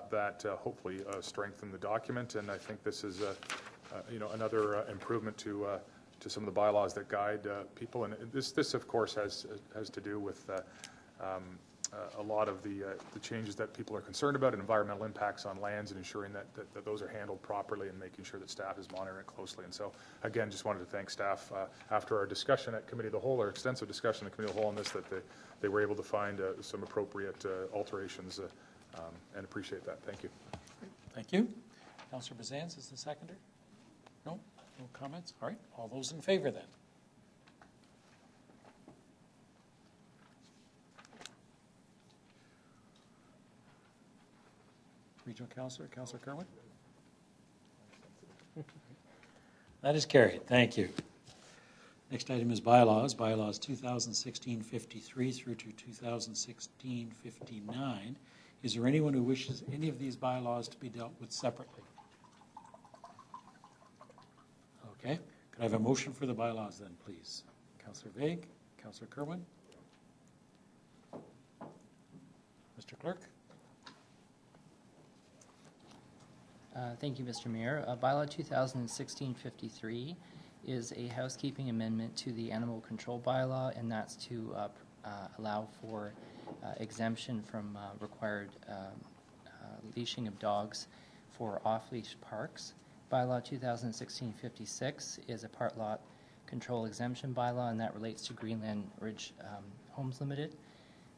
that hopefully strengthen the document. And I think this is another improvement to some of the bylaws that guide people. And this of course has to do with a lot of the changes that people are concerned about and environmental impacts on lands, and ensuring that those are handled properly and making sure that staff is monitoring it closely. And so again, just wanted to thank staff after our discussion at Committee of the Whole, our extensive discussion at Committee of the Whole on this, that they were able to find some appropriate alterations and appreciate that. Thank you. Thank you. Councillor Bizantz is the seconder? No? No comments? All right. All those in favor then? Regional Councillor, Councillor Kerwin? That is carried. Thank you. Next item is bylaws. Bylaws 2016-53 through to 2016-59. Is there anyone who wishes any of these bylaws to be dealt with separately? Okay. Could I have a motion for the bylaws then, please? Councillor Vague, Councillor Kerwin. Mr. Clerk. Thank you, Mr. Mayor. Bylaw 2016-53 is a housekeeping amendment to the animal control bylaw, and that's to allow for exemption from required leashing of dogs for off-leash parks. Bylaw 2016-56 is a part lot control exemption bylaw, and that relates to Greenland Ridge Homes Limited.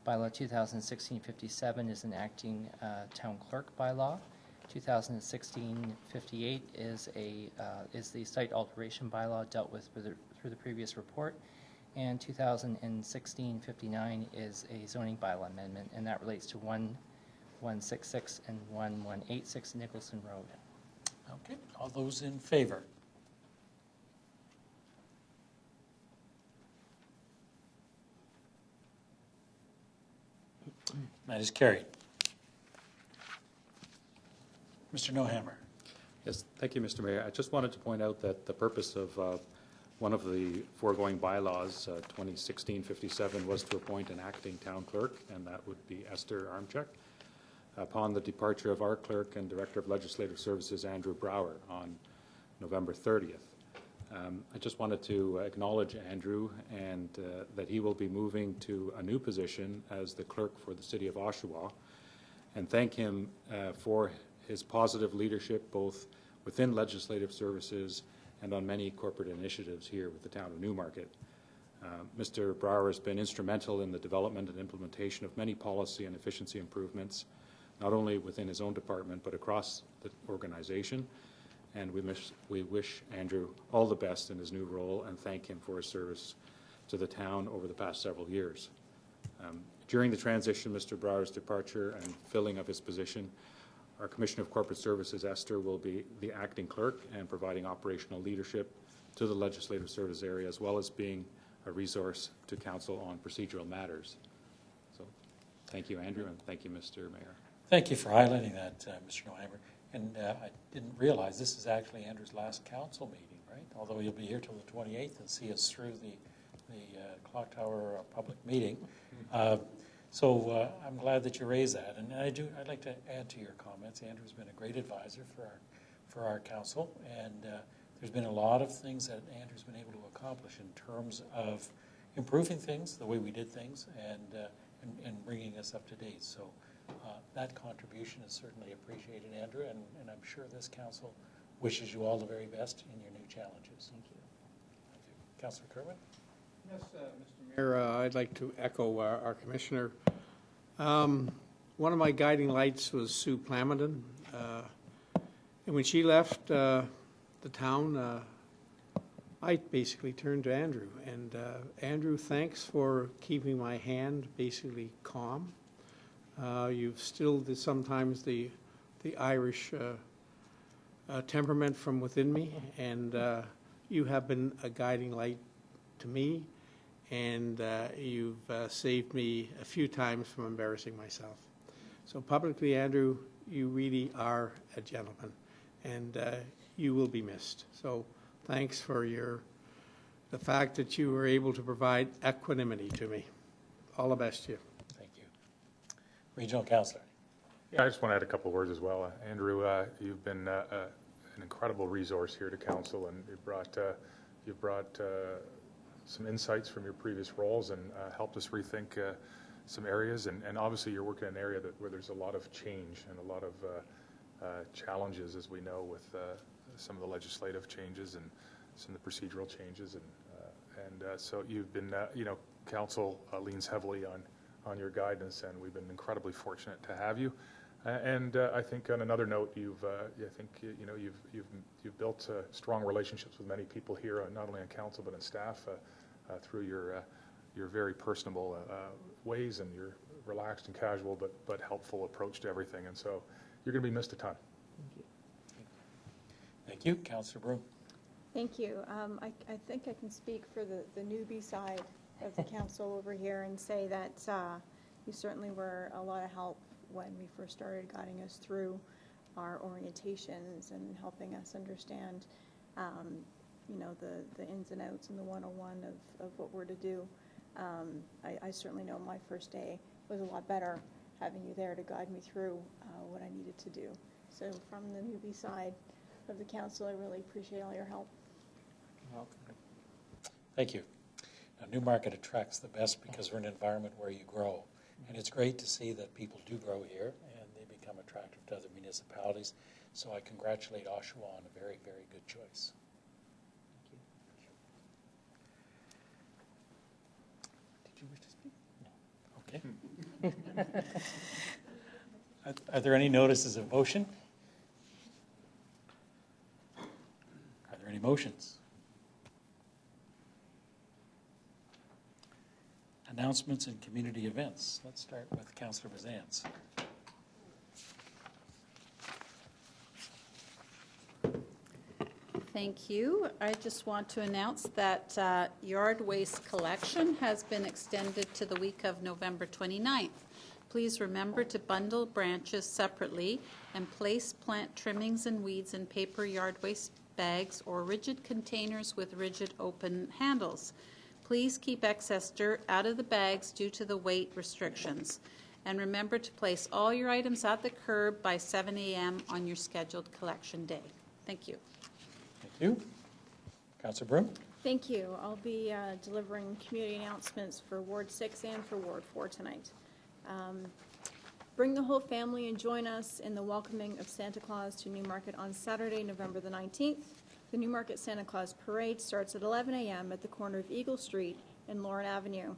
Bylaw 2016-57 is an acting town clerk bylaw. 2016-58 is the site alteration bylaw dealt with through the previous report, and 2016-59 is a zoning bylaw amendment, and that relates to 1166 and 1186 Nicholson Road. Okay. All those in favor? That is carried. Mr. Nohammer. Yes, thank you, Mr. Mayor. I just wanted to point out that the purpose of one of the foregoing bylaws, 2016-57, was to appoint an acting town clerk, and that would be Esther Armchuk, upon the departure of our clerk and Director of Legislative Services, Andrew Brower, on November 30th. I just wanted to acknowledge Andrew and that he will be moving to a new position as the clerk for the City of Oshawa, and thank him for his positive leadership both within legislative services and on many corporate initiatives here with the town of Newmarket. Mr. Brower has been instrumental in the development and implementation of many policy and efficiency improvements, not only within his own department but across the organization. And we wish Andrew all the best in his new role and thank him for his service to the town over the past several years. During the transition, Mr. Brower's departure and filling of his position, our Commissioner of Corporate Services, Esther, will be the acting clerk and providing operational leadership to the legislative service area, as well as being a resource to council on procedural matters. So thank you, Andrew, and thank you, Mr. Mayor. Thank you for highlighting that, Mr. Noheimer. And I didn't realize this is actually Andrew's last council meeting, right? Although he'll be here till the 28th and see us through the Clock Tower public meeting. So I'm glad that you raised that. And I'd like to add to your comments. Andrew's been a great advisor for our council, and there's been a lot of things that Andrew's been able to accomplish in terms of improving things, the way we did things, and bringing us up to date. So that contribution is certainly appreciated, Andrew, and I'm sure this council wishes you all the very best in your new challenges. Thank you. Thank you. Councillor Kerwin? Yes, Mr. Mayor, I'd like to echo our Commissioner. One of my guiding lights was Sue Plamondon. And when she left the town, I basically turned to Andrew. And Andrew, thanks for keeping my hand basically calm. You've stilled sometimes the Irish temperament from within me, and you have been a guiding light to me, and you've saved me a few times from embarrassing myself. So publicly, Andrew, you really are a gentleman, and you will be missed. So thanks for the fact that you were able to provide equanimity to me. All the best to you. Thank you. Regional Councillor. Yeah, I just want to add a couple of words as well. Andrew, you've been an incredible resource here to council, and you've brought some insights from your previous roles and helped us rethink some areas. And obviously, you're working in an area where there's a lot of change and a lot of challenges, as we know, with some of the legislative changes and some of the procedural changes. And so you've been, council leans heavily on your guidance, and we've been incredibly fortunate to have you. And I think on another note, you've built strong relationships with many people here, not only on council but on staff, through your very personable ways and your relaxed and casual but helpful approach to everything. And so you're going to be missed a ton. Thank you, Councillor Broom. Thank you. I think I can speak for the newbie side of the council over here and say that you certainly were a lot of help when we first started guiding us through our orientations and helping us understand, the ins and outs and the 101 of what we're to do. I certainly know my first day was a lot better having you there to guide me through what I needed to do. So from the newbie side of the council, I really appreciate all your help. Welcome. Thank you. Now, Newmarket attracts the best because we're in an environment where you grow. And it's great to see that people do grow here and they become attractive to other municipalities. So I congratulate Oshawa on a very, very good choice. Did you wish to speak? No. Okay. Are there any notices of motion? Are there any motions? Announcements and community events. Let's start with Councillor Bazance. Thank you. I just want to announce that yard waste collection has been extended to the week of November 29th. Please remember to bundle branches separately and place plant trimmings and weeds in paper yard waste bags or rigid containers with rigid open handles. Please keep excess dirt out of the bags due to the weight restrictions. And remember to place all your items at the curb by 7 a.m. on your scheduled collection day. Thank you. Thank you. Councillor Broom. Thank you. I'll be delivering community announcements for Ward 6 and for Ward 4 tonight. Bring the whole family and join us in the welcoming of Santa Claus to Newmarket on Saturday, November the 19th. The Newmarket Santa Claus Parade starts at 11 a.m. at the corner of Eagle Street and Lauren Avenue,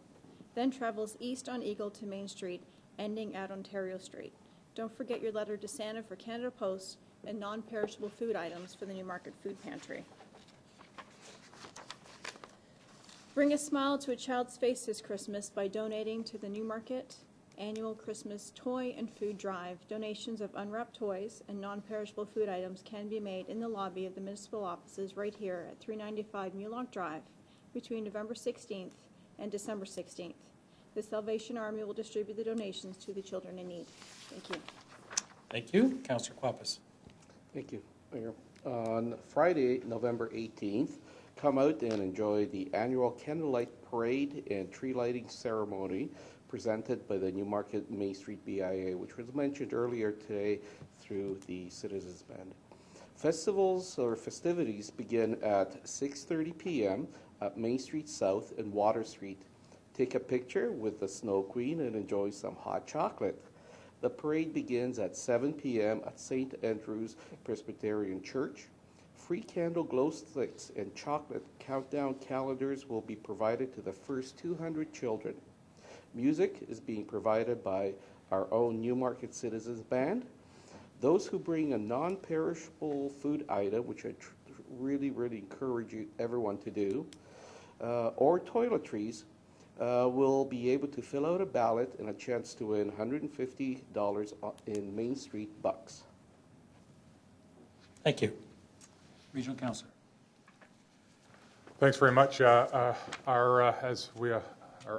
then travels east on Eagle to Main Street, ending at Ontario Street. Don't forget your letter to Santa for Canada Post and non-perishable food items for the Newmarket Food Pantry. Bring a smile to a child's face this Christmas by donating to the Newmarket annual Christmas toy and food drive. Donations of unwrapped toys and non-perishable food items can be made in the lobby of the municipal offices right here at 395 Mulock Drive between November 16th and December 16th. The Salvation Army will distribute the donations to the children in need. Thank you. Thank you. Councillor Quapis. Thank you, Mayor. On Friday, November 18th, come out and enjoy the annual candlelight parade and tree lighting ceremony presented by the Newmarket Main Street BIA, which was mentioned earlier today through the Citizens Band. Festivals or festivities begin at 6:30 p.m. at Main Street South and Water Street. Take a picture with the Snow Queen and enjoy some hot chocolate. The parade begins at 7 p.m. at St. Andrew's Presbyterian Church. Free candle glow sticks and chocolate countdown calendars will be provided to the first 200 children. Music is being provided by our own Newmarket Citizens Band. Those who bring a non-perishable food item, which I really encourage everyone to do, or toiletries, will be able to fill out a ballot and a chance to win $150 in Main Street bucks. Thank you. Regional Councillor. Thanks very much. As we are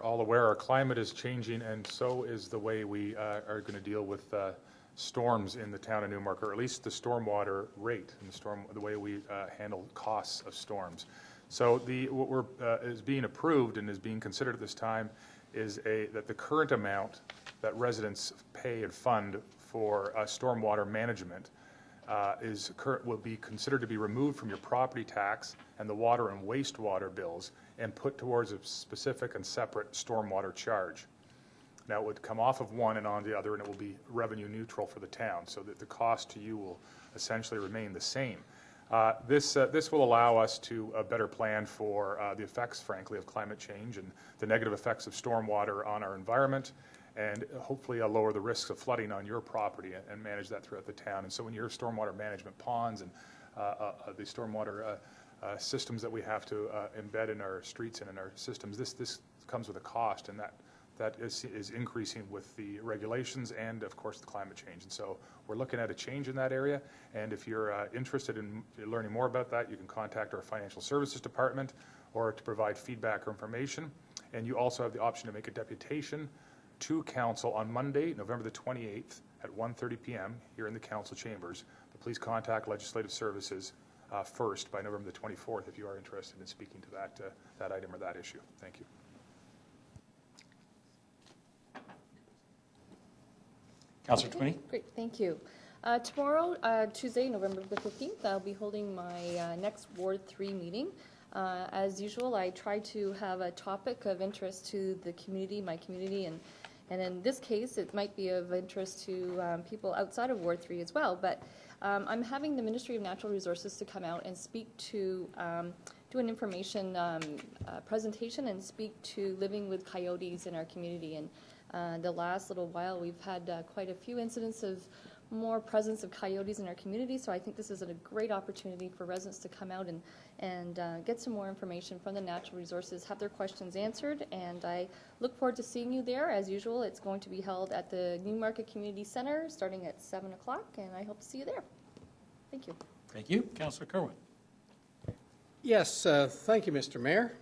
all aware, our climate is changing, and so is the way we are going to deal with storms in the town of Newmarket, or at least the stormwater rate and the way we handle costs of storms. So what is being approved and is being considered at this time is that the current amount that residents pay and fund for stormwater management will be considered to be removed from your property tax and the water and wastewater bills and put towards a specific and separate stormwater charge. Now, it would come off of one and on the other, and it will be revenue neutral for the town, so that the cost to you will essentially remain the same. This will allow us to better plan for the effects, frankly, of climate change and the negative effects of stormwater on our environment, and hopefully lower the risks of flooding on your property and manage that throughout the town. And so when your stormwater management ponds and the stormwater systems that we have to embed in our streets and in our systems, this comes with a cost, and that is increasing with the regulations and, of course, the climate change. And so we're looking at a change in that area. And if you're interested in learning more about that, you can contact our Financial Services Department or to provide feedback or information. And you also have the option to make a deputation to Council on Monday, November the 28th at 1:30 p.m. here in the Council chambers. But please contact Legislative Services first by November the 24th if you are interested in speaking to that item or that issue. Thank you. Councillor Twinney. Great, thank you. Tomorrow, Tuesday, November the 15th, I'll be holding my next Ward 3 meeting. As usual, I try to have a topic of interest to the community, my community, and in this case, it might be of interest to people outside of Ward 3 as well. But I'm having the Ministry of Natural Resources to come out and speak to, do an information presentation and speak to living with coyotes in our community. And the last little while, we've had quite a few incidents of more presence of coyotes in our community, so I think this is a great opportunity for residents to come out and get some more information from the Natural Resources, have their questions answered, and I look forward to seeing you there. As usual, it's going to be held at the Newmarket Community Center starting at 7 o'clock, and I hope to see you there. Thank you. Thank you. Councillor Kerwin. Yes, thank you, Mr. Mayor.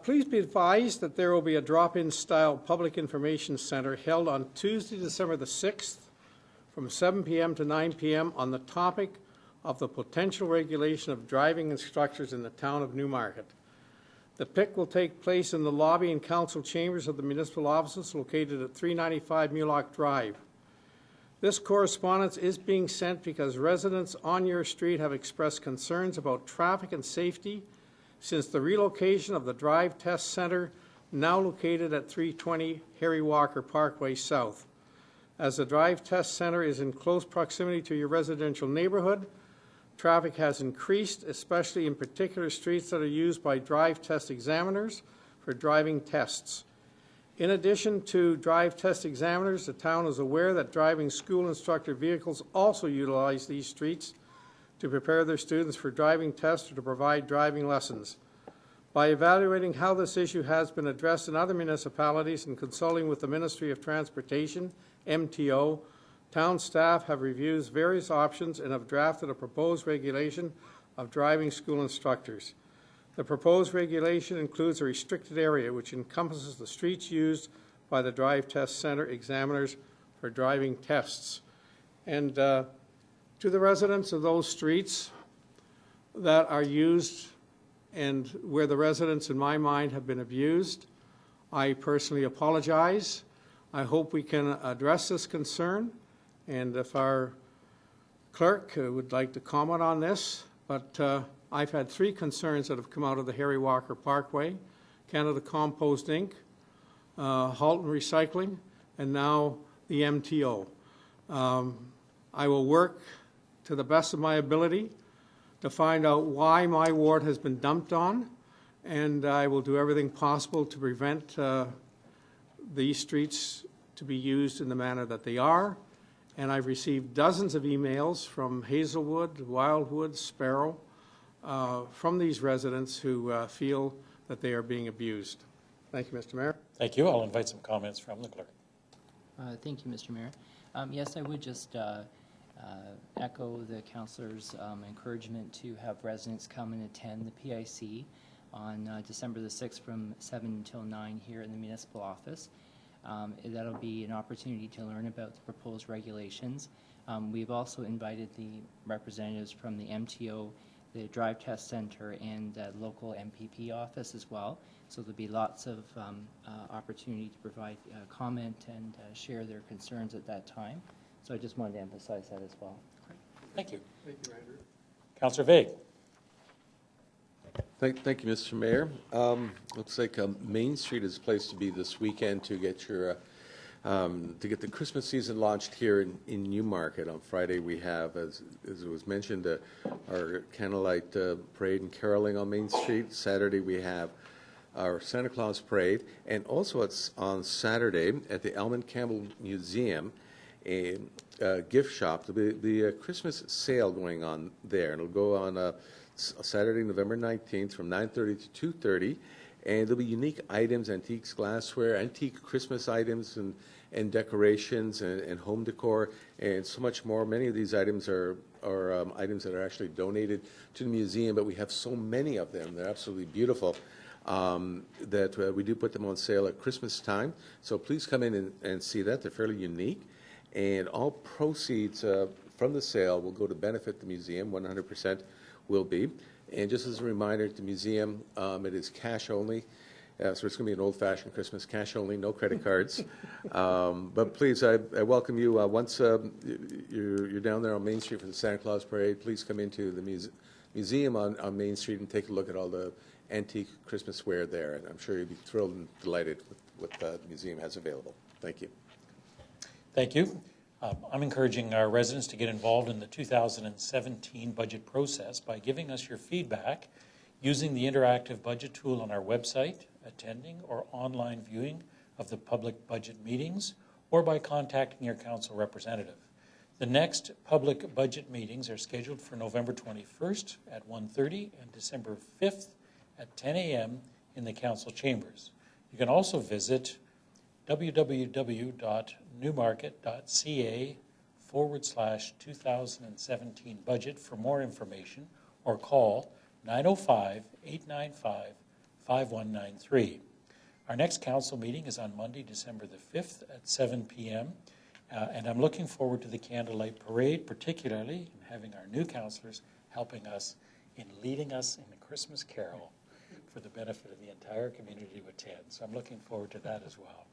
Please be advised that there will be a drop-in style public information center held on Tuesday, December the 6th from 7 p.m. to 9 p.m. on the topic of the potential regulation of driving instructors in the town of Newmarket. The PIC will take place in the lobby and council chambers of the municipal offices located at 395 Mulock Drive. This correspondence is being sent because residents on your street have expressed concerns about traffic and safety since the relocation of the Drive Test Center, now located at 320 Harry Walker Parkway South. As the Drive Test Center is in close proximity to your residential neighborhood, traffic has increased, especially in particular streets that are used by drive test examiners for driving tests. In addition to drive test examiners, the town is aware that driving school instructor vehicles also utilize these streets to prepare their students for driving tests or to provide driving lessons. By evaluating how this issue has been addressed in other municipalities and consulting with the Ministry of Transportation, MTO, town staff have reviewed various options and have drafted a proposed regulation of driving school instructors. The proposed regulation includes a restricted area which encompasses the streets used by the Drive Test Center examiners for driving tests. And to the residents of those streets that are used and where the residents, in my mind, have been abused, I personally apologize. I hope we can address this concern, and if our clerk would like to comment on this, but I've had 3 concerns that have come out of the Harry Walker Parkway: Canada Compost Inc., Halton Recycling, and now the MTO. I will work to the best of my ability to find out why my ward has been dumped on, and I will do everything possible to prevent these streets to be used in the manner that they are. And I've received dozens of emails from Hazelwood, Wildwood, Sparrow, from these residents who feel that they are being abused. Thank you, Mr. Mayor. Thank you. I'll invite some comments from the clerk. Thank you, Mr. Mayor. Yes, I would just echo the councillor's encouragement to have residents come and attend the PIC on December the 6th from 7 until 9 here in the municipal office. That'll be an opportunity to learn about the proposed regulations. We've also invited the representatives from the MTO, the Drive Test Center, and the local MPP office as well. So there'll be lots of opportunity to provide comment and share their concerns at that time. So I just wanted to emphasize that as well. Thank you. Thank you, Andrew. Councillor Vague. Thank you, Mr. Mayor. Looks like Main Street is a place to be this weekend to get your to get the Christmas season launched here in Newmarket. On Friday we have, as it was mentioned, our candlelight parade and caroling on Main Street. Saturday we have our Santa Claus parade, and also it's on Saturday at the Elman Campbell Museum, a gift shop. There'll be a Christmas sale going on there, and it'll go on Saturday, November 19th from 9:30 to 2:30, and there'll be unique items, antiques, glassware, antique Christmas items, and decorations, and home decor, and so much more. Many of these items are items that are actually donated to the museum, but we have so many of them. They're absolutely beautiful. That we do put them on sale at Christmas time. So please come in and see that. They're fairly unique. And all proceeds from the sale will go to benefit the museum. 100% will be. And just as a reminder, at the museum, it is cash only. So it's going to be an old-fashioned Christmas, cash only, no credit cards. But please, I welcome you. Once you're down there on Main Street for the Santa Claus Parade, please come into the museum on Main Street and take a look at all the antique Christmas wear there. And I'm sure you'll be thrilled and delighted with what the museum has available. Thank you. Thank you. I'm encouraging our residents to get involved in the 2017 budget process by giving us your feedback using the interactive budget tool on our website, attending or online viewing of the public budget meetings, or by contacting your council representative. The next public budget meetings are scheduled for November 21st at 1:30 and December 5th at 10 a.m. in the council chambers. You can also visit www.newmarket.ca/2017 budget for more information, or call 905-895-5193. Our next council meeting is on Monday, December the 5th at 7 p.m. And I'm looking forward to the candlelight parade, particularly in having our new councillors helping us in leading us in a Christmas carol for the benefit of the entire community to attend. So I'm looking forward to that as well.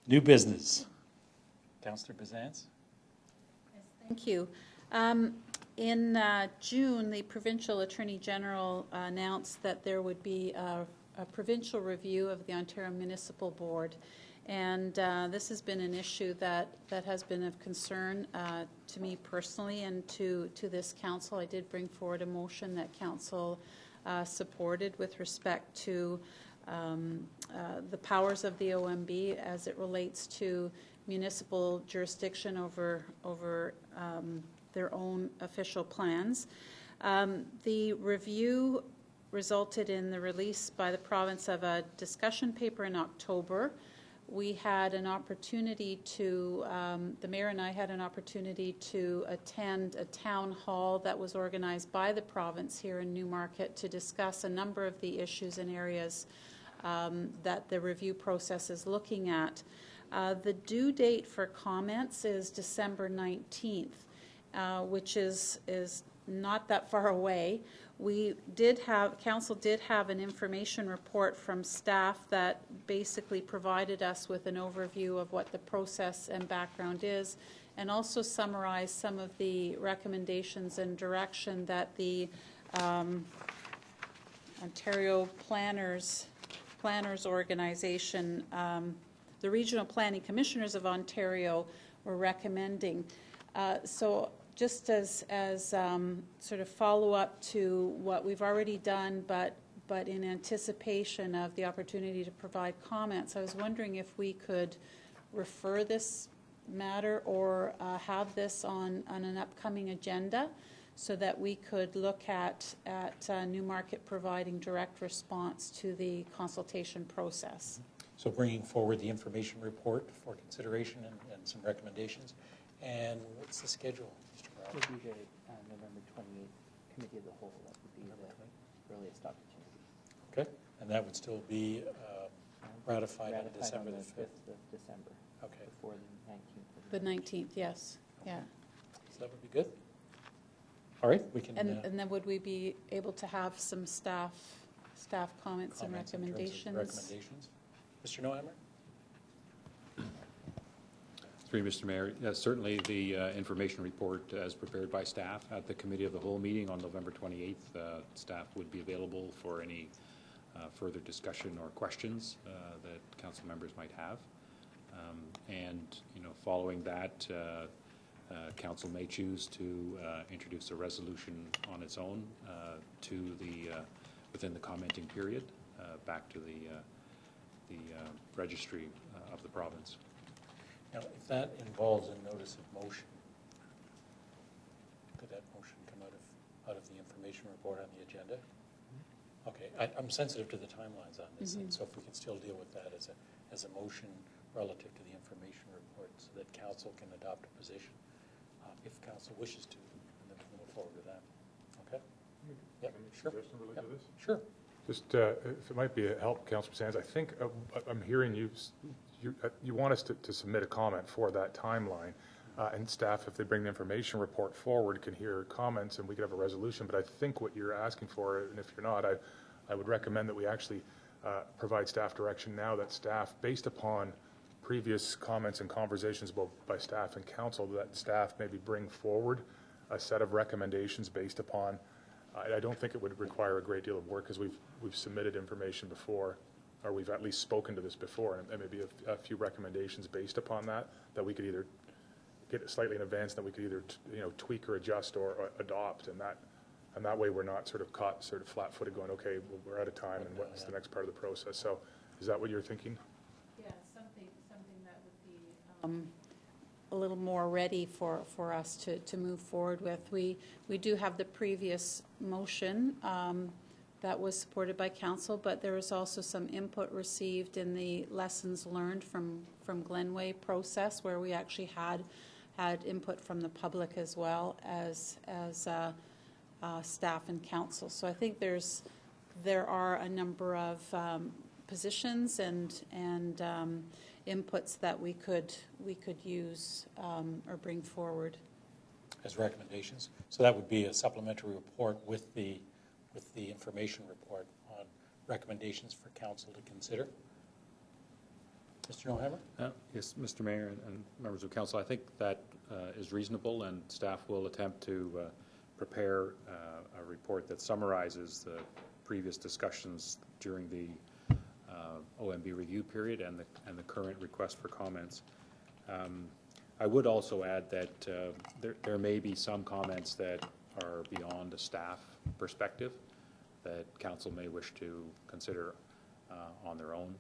New business. Councillor Bizans. Yes, thank you. In June, the Provincial Attorney General announced that there would be a provincial review of the Ontario Municipal Board. And this has been an issue that has been of concern to me personally and to this council. I did bring forward a motion that council supported with respect to the powers of the OMB as it relates to municipal jurisdiction over their own official plans. The review resulted in the release by the province of a discussion paper in October. We had an opportunity to, the mayor and I had an opportunity to attend a town hall that was organized by the province here in Newmarket to discuss a number of the issues and areas that the review process is looking at. The due date for comments is December 19th, which is not that far away. Council did have an information report from staff that basically provided us with an overview of what the process and background is, and also summarized some of the recommendations and direction that the Ontario Planners Organization, the Regional Planning Commissioners of Ontario, were recommending. So just as sort of follow-up to what we've already done, but in anticipation of the opportunity to provide comments, I was wondering if we could refer this matter or have this on an upcoming agenda so that we could look at Newmarket providing direct response to the consultation process. So bringing forward the information report for consideration and some recommendations. And what's the schedule, Mr. Brown? It would be the November 28th Committee of the Whole. That would be the earliest opportunity. Okay, and that would still be ratified on December the 5th of December. Okay. Before the 19th. The 19th, yes. Yeah. So that would be good. All right, we can. And then would we be able to have some staff comments and recommendations? Mr. Nohammer? Through you, Mr. Mayor, certainly the information report as prepared by staff at the Committee of the Whole meeting on November 28th, staff would be available for any further discussion or questions that council members might have. And, following that, council may choose to introduce a resolution on its own to the within the commenting period back to the registry of the province. Now, if that involves a notice of motion, could that motion come out of the information report on the agenda? Okay, I'm sensitive to the timelines on this, and so if we can still deal with that as a motion relative to the information report so that council can adopt a position, if council wishes to, and then we'll move forward with that. Okay? Yeah, sure. Yeah, sure. Just if it might be a help, Councillor Sands, I think I'm hearing you want us to submit a comment for that timeline, and staff, if they bring the information report forward, can hear comments and we could have a resolution. But I think what you're asking for, and if you're not, I would recommend that we actually provide staff direction now that staff, based upon previous comments and conversations both by staff and council, that staff maybe bring forward a set of recommendations based upon. I don't think it would require a great deal of work because we've submitted information before, or we've at least spoken to this before, and maybe a few recommendations based upon that we could either get it slightly in advance, that we could either tweak or adjust or adopt, and that way we're not sort of caught sort of flat-footed going, okay, well, we're out of time, and what's the next part of the process? So, is that what you're thinking? Yeah, something that would be a little more ready for us to move forward with. We do have the previous motion that was supported by council, but there was also some input received in the lessons learned from Glenway process, where we actually had input from the public as well as staff and council. So I think there are a number of positions and inputs that we could use or bring forward as recommendations. So that would be a supplementary report with the information report on recommendations for council to consider. Mr. Nohammer? Yes, Mr. Mayor and members of council, I think that is reasonable, and staff will attempt to prepare a report that summarizes the previous discussions during the OMB review period and the current request for comments. I would also add that there may be some comments that are beyond a staff perspective that council may wish to consider on their own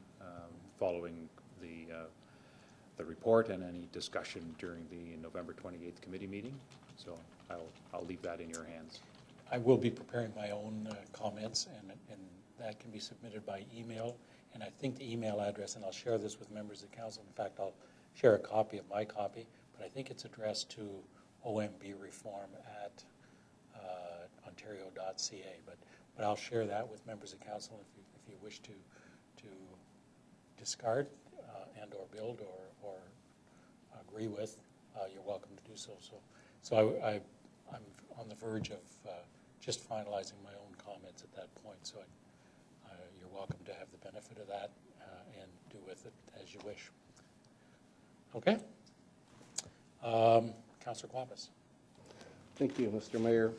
following the report and any discussion during the November 28th committee meeting. So I'll leave that in your hands. I will be preparing my own comments, and that can be submitted by email. And I think the email address, and I'll share this with members of the council. In fact, I'll share a copy of my copy, but I think it's addressed to ombreform@ontario.ca. But I'll share that with members of council if you wish to discard and or build or agree with, you're welcome to do so. So I'm on the verge of just finalizing my own comments at that point. So you're welcome to have the benefit of that and do with it as you wish. Okay. Councillor Klapas. Thank you, Mr. Mayor.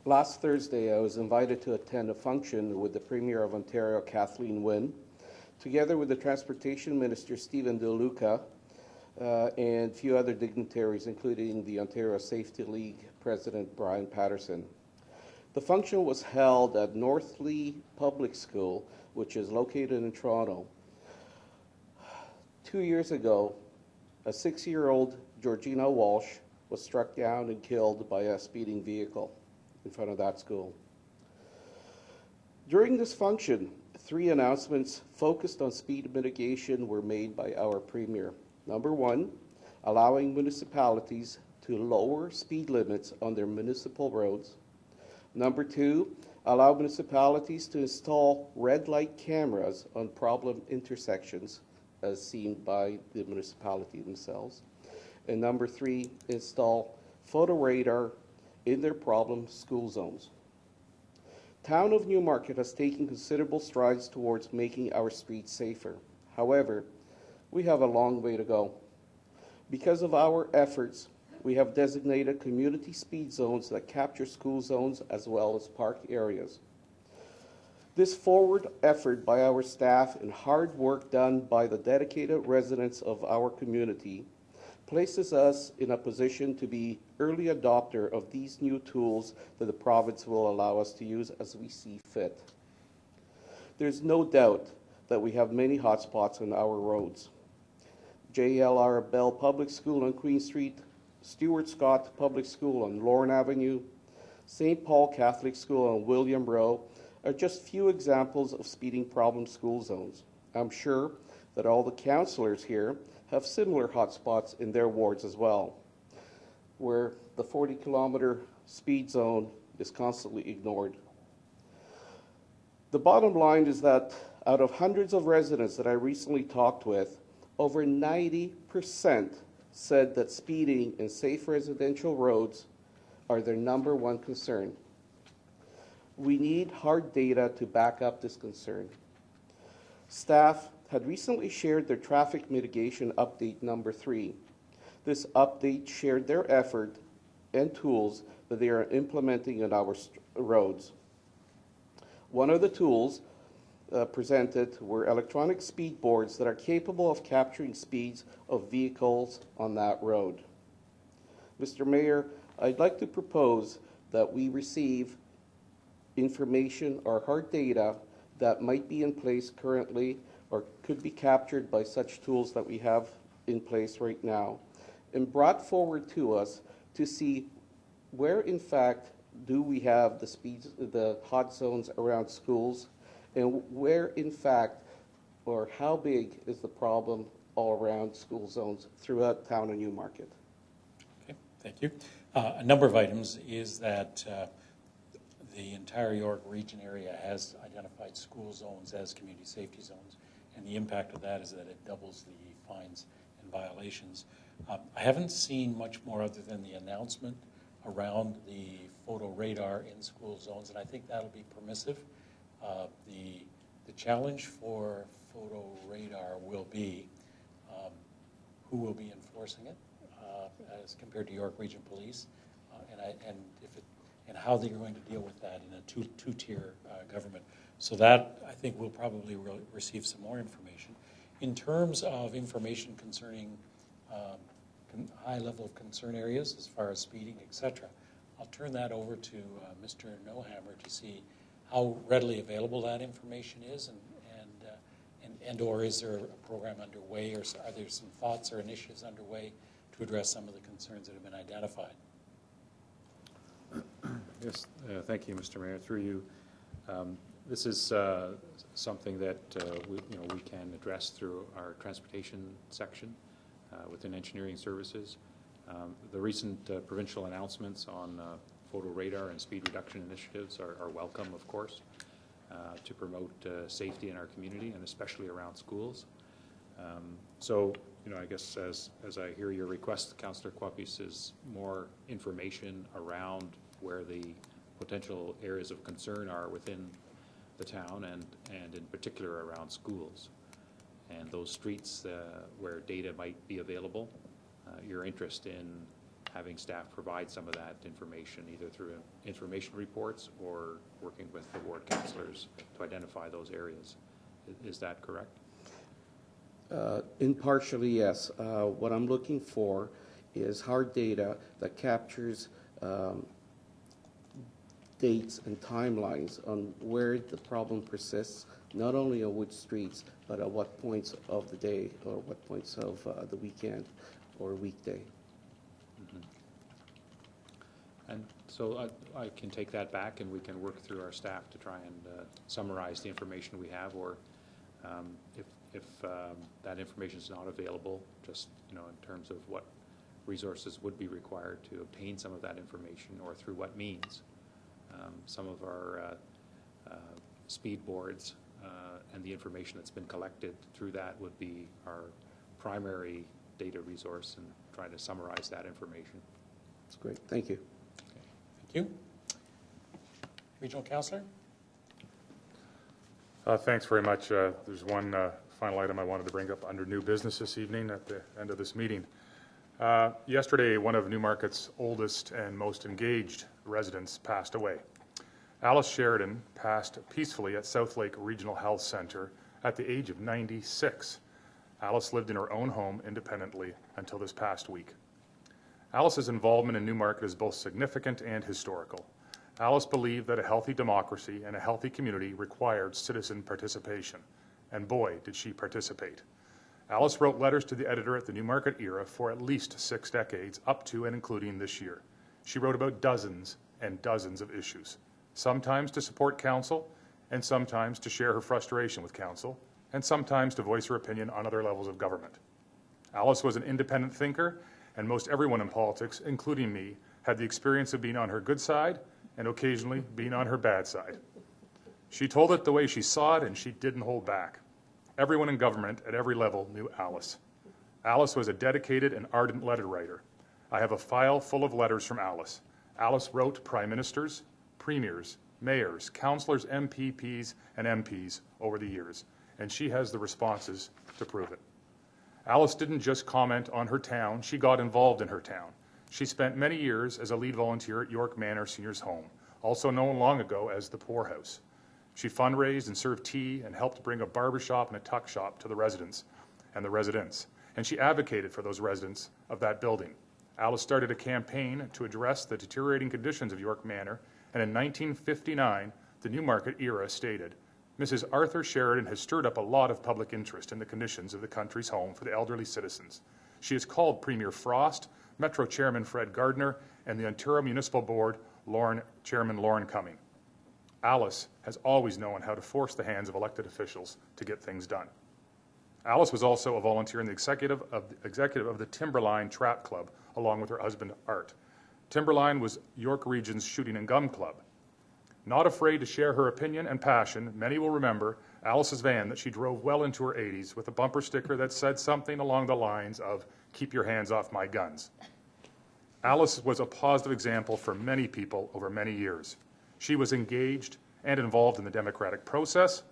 Last Thursday, I was invited to attend a function with the Premier of Ontario, Kathleen Wynne, together with the Transportation Minister, Stephen Del Luca, and a few other dignitaries, including the Ontario Safety League President, Brian Patterson. The function was held at Northleigh Public School, which is located in Toronto. 2 years ago, a 6-year-old Georgina Walsh was struck down and killed by a speeding vehicle in front of that school. During this function, 3 announcements focused on speed mitigation were made by our Premier. Number 1, allowing municipalities to lower speed limits on their municipal roads. Number 2, allow municipalities to install red light cameras on problem intersections as seen by the municipality themselves. And number 3, install photo radar in their problem school zones. Town of Newmarket has taken considerable strides towards making our streets safer. However, we have a long way to go. Because of our efforts, we have designated community speed zones that capture school zones as well as park areas. This forward effort by our staff and hard work done by the dedicated residents of our community places us in a position to be early adopter of these new tools that the province will allow us to use as we see fit. There's no doubt that we have many hotspots on our roads. JLR Bell Public School on Queen Street, Stuart Scott Public School on Lorne Avenue, St. Paul Catholic School on William Rowe are just few examples of speeding problem school zones. I'm sure that all the councillors here have similar hotspots in their wards as well, where the 40-kilometer speed zone is constantly ignored. The bottom line is that out of hundreds of residents that I recently talked with, over 90% said that speeding in safe residential roads are their number one concern. We need hard data to back up this concern. Staff had recently shared their traffic mitigation update number 3. This update shared their effort and tools that they are implementing on our roads. One of the tools presented were electronic speed boards that are capable of capturing speeds of vehicles on that road. Mr. Mayor, I'd like to propose that we receive information or hard data that might be in place currently or could be captured by such tools that we have in place right now and brought forward to us to see where in fact do we have the hot zones around schools, and where in fact or how big is the problem all around school zones throughout town of Newmarket. Okay, thank you. A number of items is that the entire York region area has identified school zones as community safety zones, and the impact of that is that it doubles the fines and violations. I haven't seen much more other than the announcement around the photo radar in school zones, and I think that'll be permissive. The challenge for photo radar will be who will be enforcing it as compared to York Region Police, and how they're going to deal with that in a two-tier government. So that, I think, we'll probably receive some more information. In terms of information concerning high level of concern areas as far as speeding, etc., I'll turn that over to Mr. Nohammer to see how readily available that information is, and or is there a program underway, or are there some thoughts or initiatives underway to address some of the concerns that have been identified? Yes, thank you, Mr. Mayor. Through you, this is something that we can address through our transportation section within engineering services. The recent provincial announcements on photo radar and speed reduction initiatives are welcome, of course, to promote safety in our community and especially around schools. So, I guess as I hear your request, Councillor Quapis, is more information around where the potential areas of concern are within the town and in particular around schools and those streets where data might be available. Your interest in having staff provide some of that information either through information reports or working with the ward councillors to identify those areas. Is that correct? Impartially, yes. What I'm looking for is hard data that captures dates and timelines on where the problem persists, not only on which streets, but at what points of the day or what points of the weekend or weekday. Mm-hmm. And so I can take that back and we can work through our staff to try and summarize the information we have, or if that information is not available, just in terms of what resources would be required to obtain some of that information or through what means. Some of our speed boards and the information that's been collected through that would be our primary data resource, and trying to summarize that information. That's great. Thank you. Okay. Thank you. Regional Councillor? Thanks very much. There's one final item I wanted to bring up under new business this evening at the end of this meeting. Yesterday, one of Newmarket's oldest and most engaged residents passed away. Alice Sheridan passed peacefully at Southlake Regional Health Centre at the age of 96. Alice lived in her own home independently until this past week. Alice's involvement in Newmarket is both significant and historical. Alice believed that a healthy democracy and a healthy community required citizen participation, and boy, did she participate. Alice wrote letters to the editor at the Newmarket Era for at least 6 decades, up to and including this year. She wrote about dozens and dozens of issues, sometimes to support council, and sometimes to share her frustration with council, and sometimes to voice her opinion on other levels of government. Alice was an independent thinker, and most everyone in politics, including me, had the experience of being on her good side and occasionally being on her bad side. She told it the way she saw it, and she didn't hold back. Everyone in government at every level knew Alice. Alice was a dedicated and ardent letter writer. I have a file full of letters from Alice. Alice wrote prime ministers, premiers, mayors, councillors, MPPs, and MPs over the years, and she has the responses to prove it. Alice didn't just comment on her town, she got involved in her town. She spent many years as a lead volunteer at York Manor Seniors Home, also known long ago as the Poorhouse. She fundraised and served tea and helped bring a barbershop and a tuck shop to the residents and the residents, and she advocated for those residents of that building. Alice started a campaign to address the deteriorating conditions of York Manor, and in 1959, the Newmarket Era stated, Mrs. Arthur Sheridan has stirred up a lot of public interest in the conditions of the country's home for the elderly citizens. She has called Premier Frost, Metro Chairman Fred Gardner, and the Ontario Municipal Board Chairman Lorne Cumming. Alice has always known how to force the hands of elected officials to get things done. Alice was also a volunteer in the executive of the Timberline Trap Club, along with her husband, Art. Timberline was York Region's shooting and gun club. Not afraid to share her opinion and passion, many will remember Alice's van that she drove well into her 80s with a bumper sticker that said something along the lines of, "Keep your hands off my guns." Alice was a positive example for many people over many years. She was engaged and involved in the democratic process,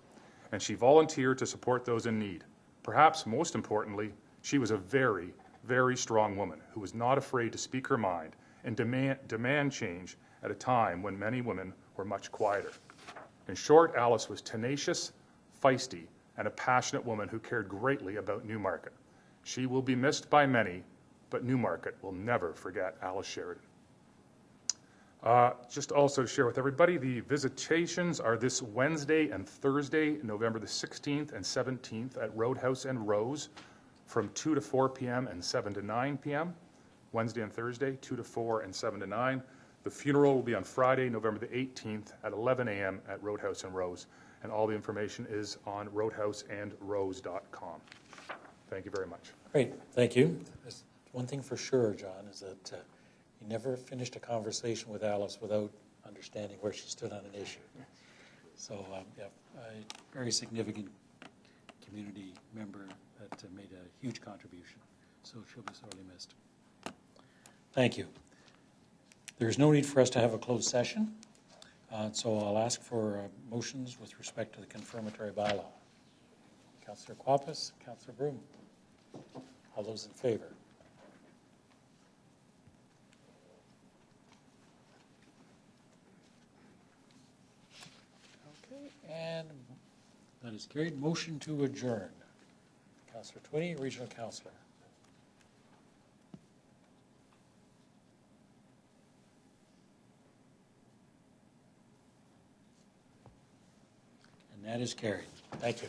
and she volunteered to support those in need. Perhaps most importantly, she was a very, very strong woman who was not afraid to speak her mind and demand change at a time when many women were much quieter. In short, Alice was tenacious, feisty, and a passionate woman who cared greatly about Newmarket. She will be missed by many, but Newmarket will never forget Alice Sheridan. Just also to share with everybody, the visitations are this Wednesday and Thursday, November the 16th and 17th at Roadhouse and Rose from 2 to 4 p.m. and 7 to 9 p.m. Wednesday and Thursday, 2 to 4 and 7 to 9. The funeral will be on Friday, November the 18th at 11 a.m. at Roadhouse and Rose, and all the information is on roadhouseandrose.com. Thank you very much. Great, thank you. There's one thing for sure, John, is that you never finished a conversation with Alice without understanding where she stood on an issue. So, yeah, a very significant community member that made a huge contribution. So she'll be sorely missed. Thank you. There's no need for us to have a closed session, so I'll ask for motions with respect to the confirmatory bylaw. Councillor Quapis, Councillor Broom. All those in favor? Okay, and that is carried. Motion to adjourn. Councillor Twinney, Regional Councillor. And that is carried. Thank you.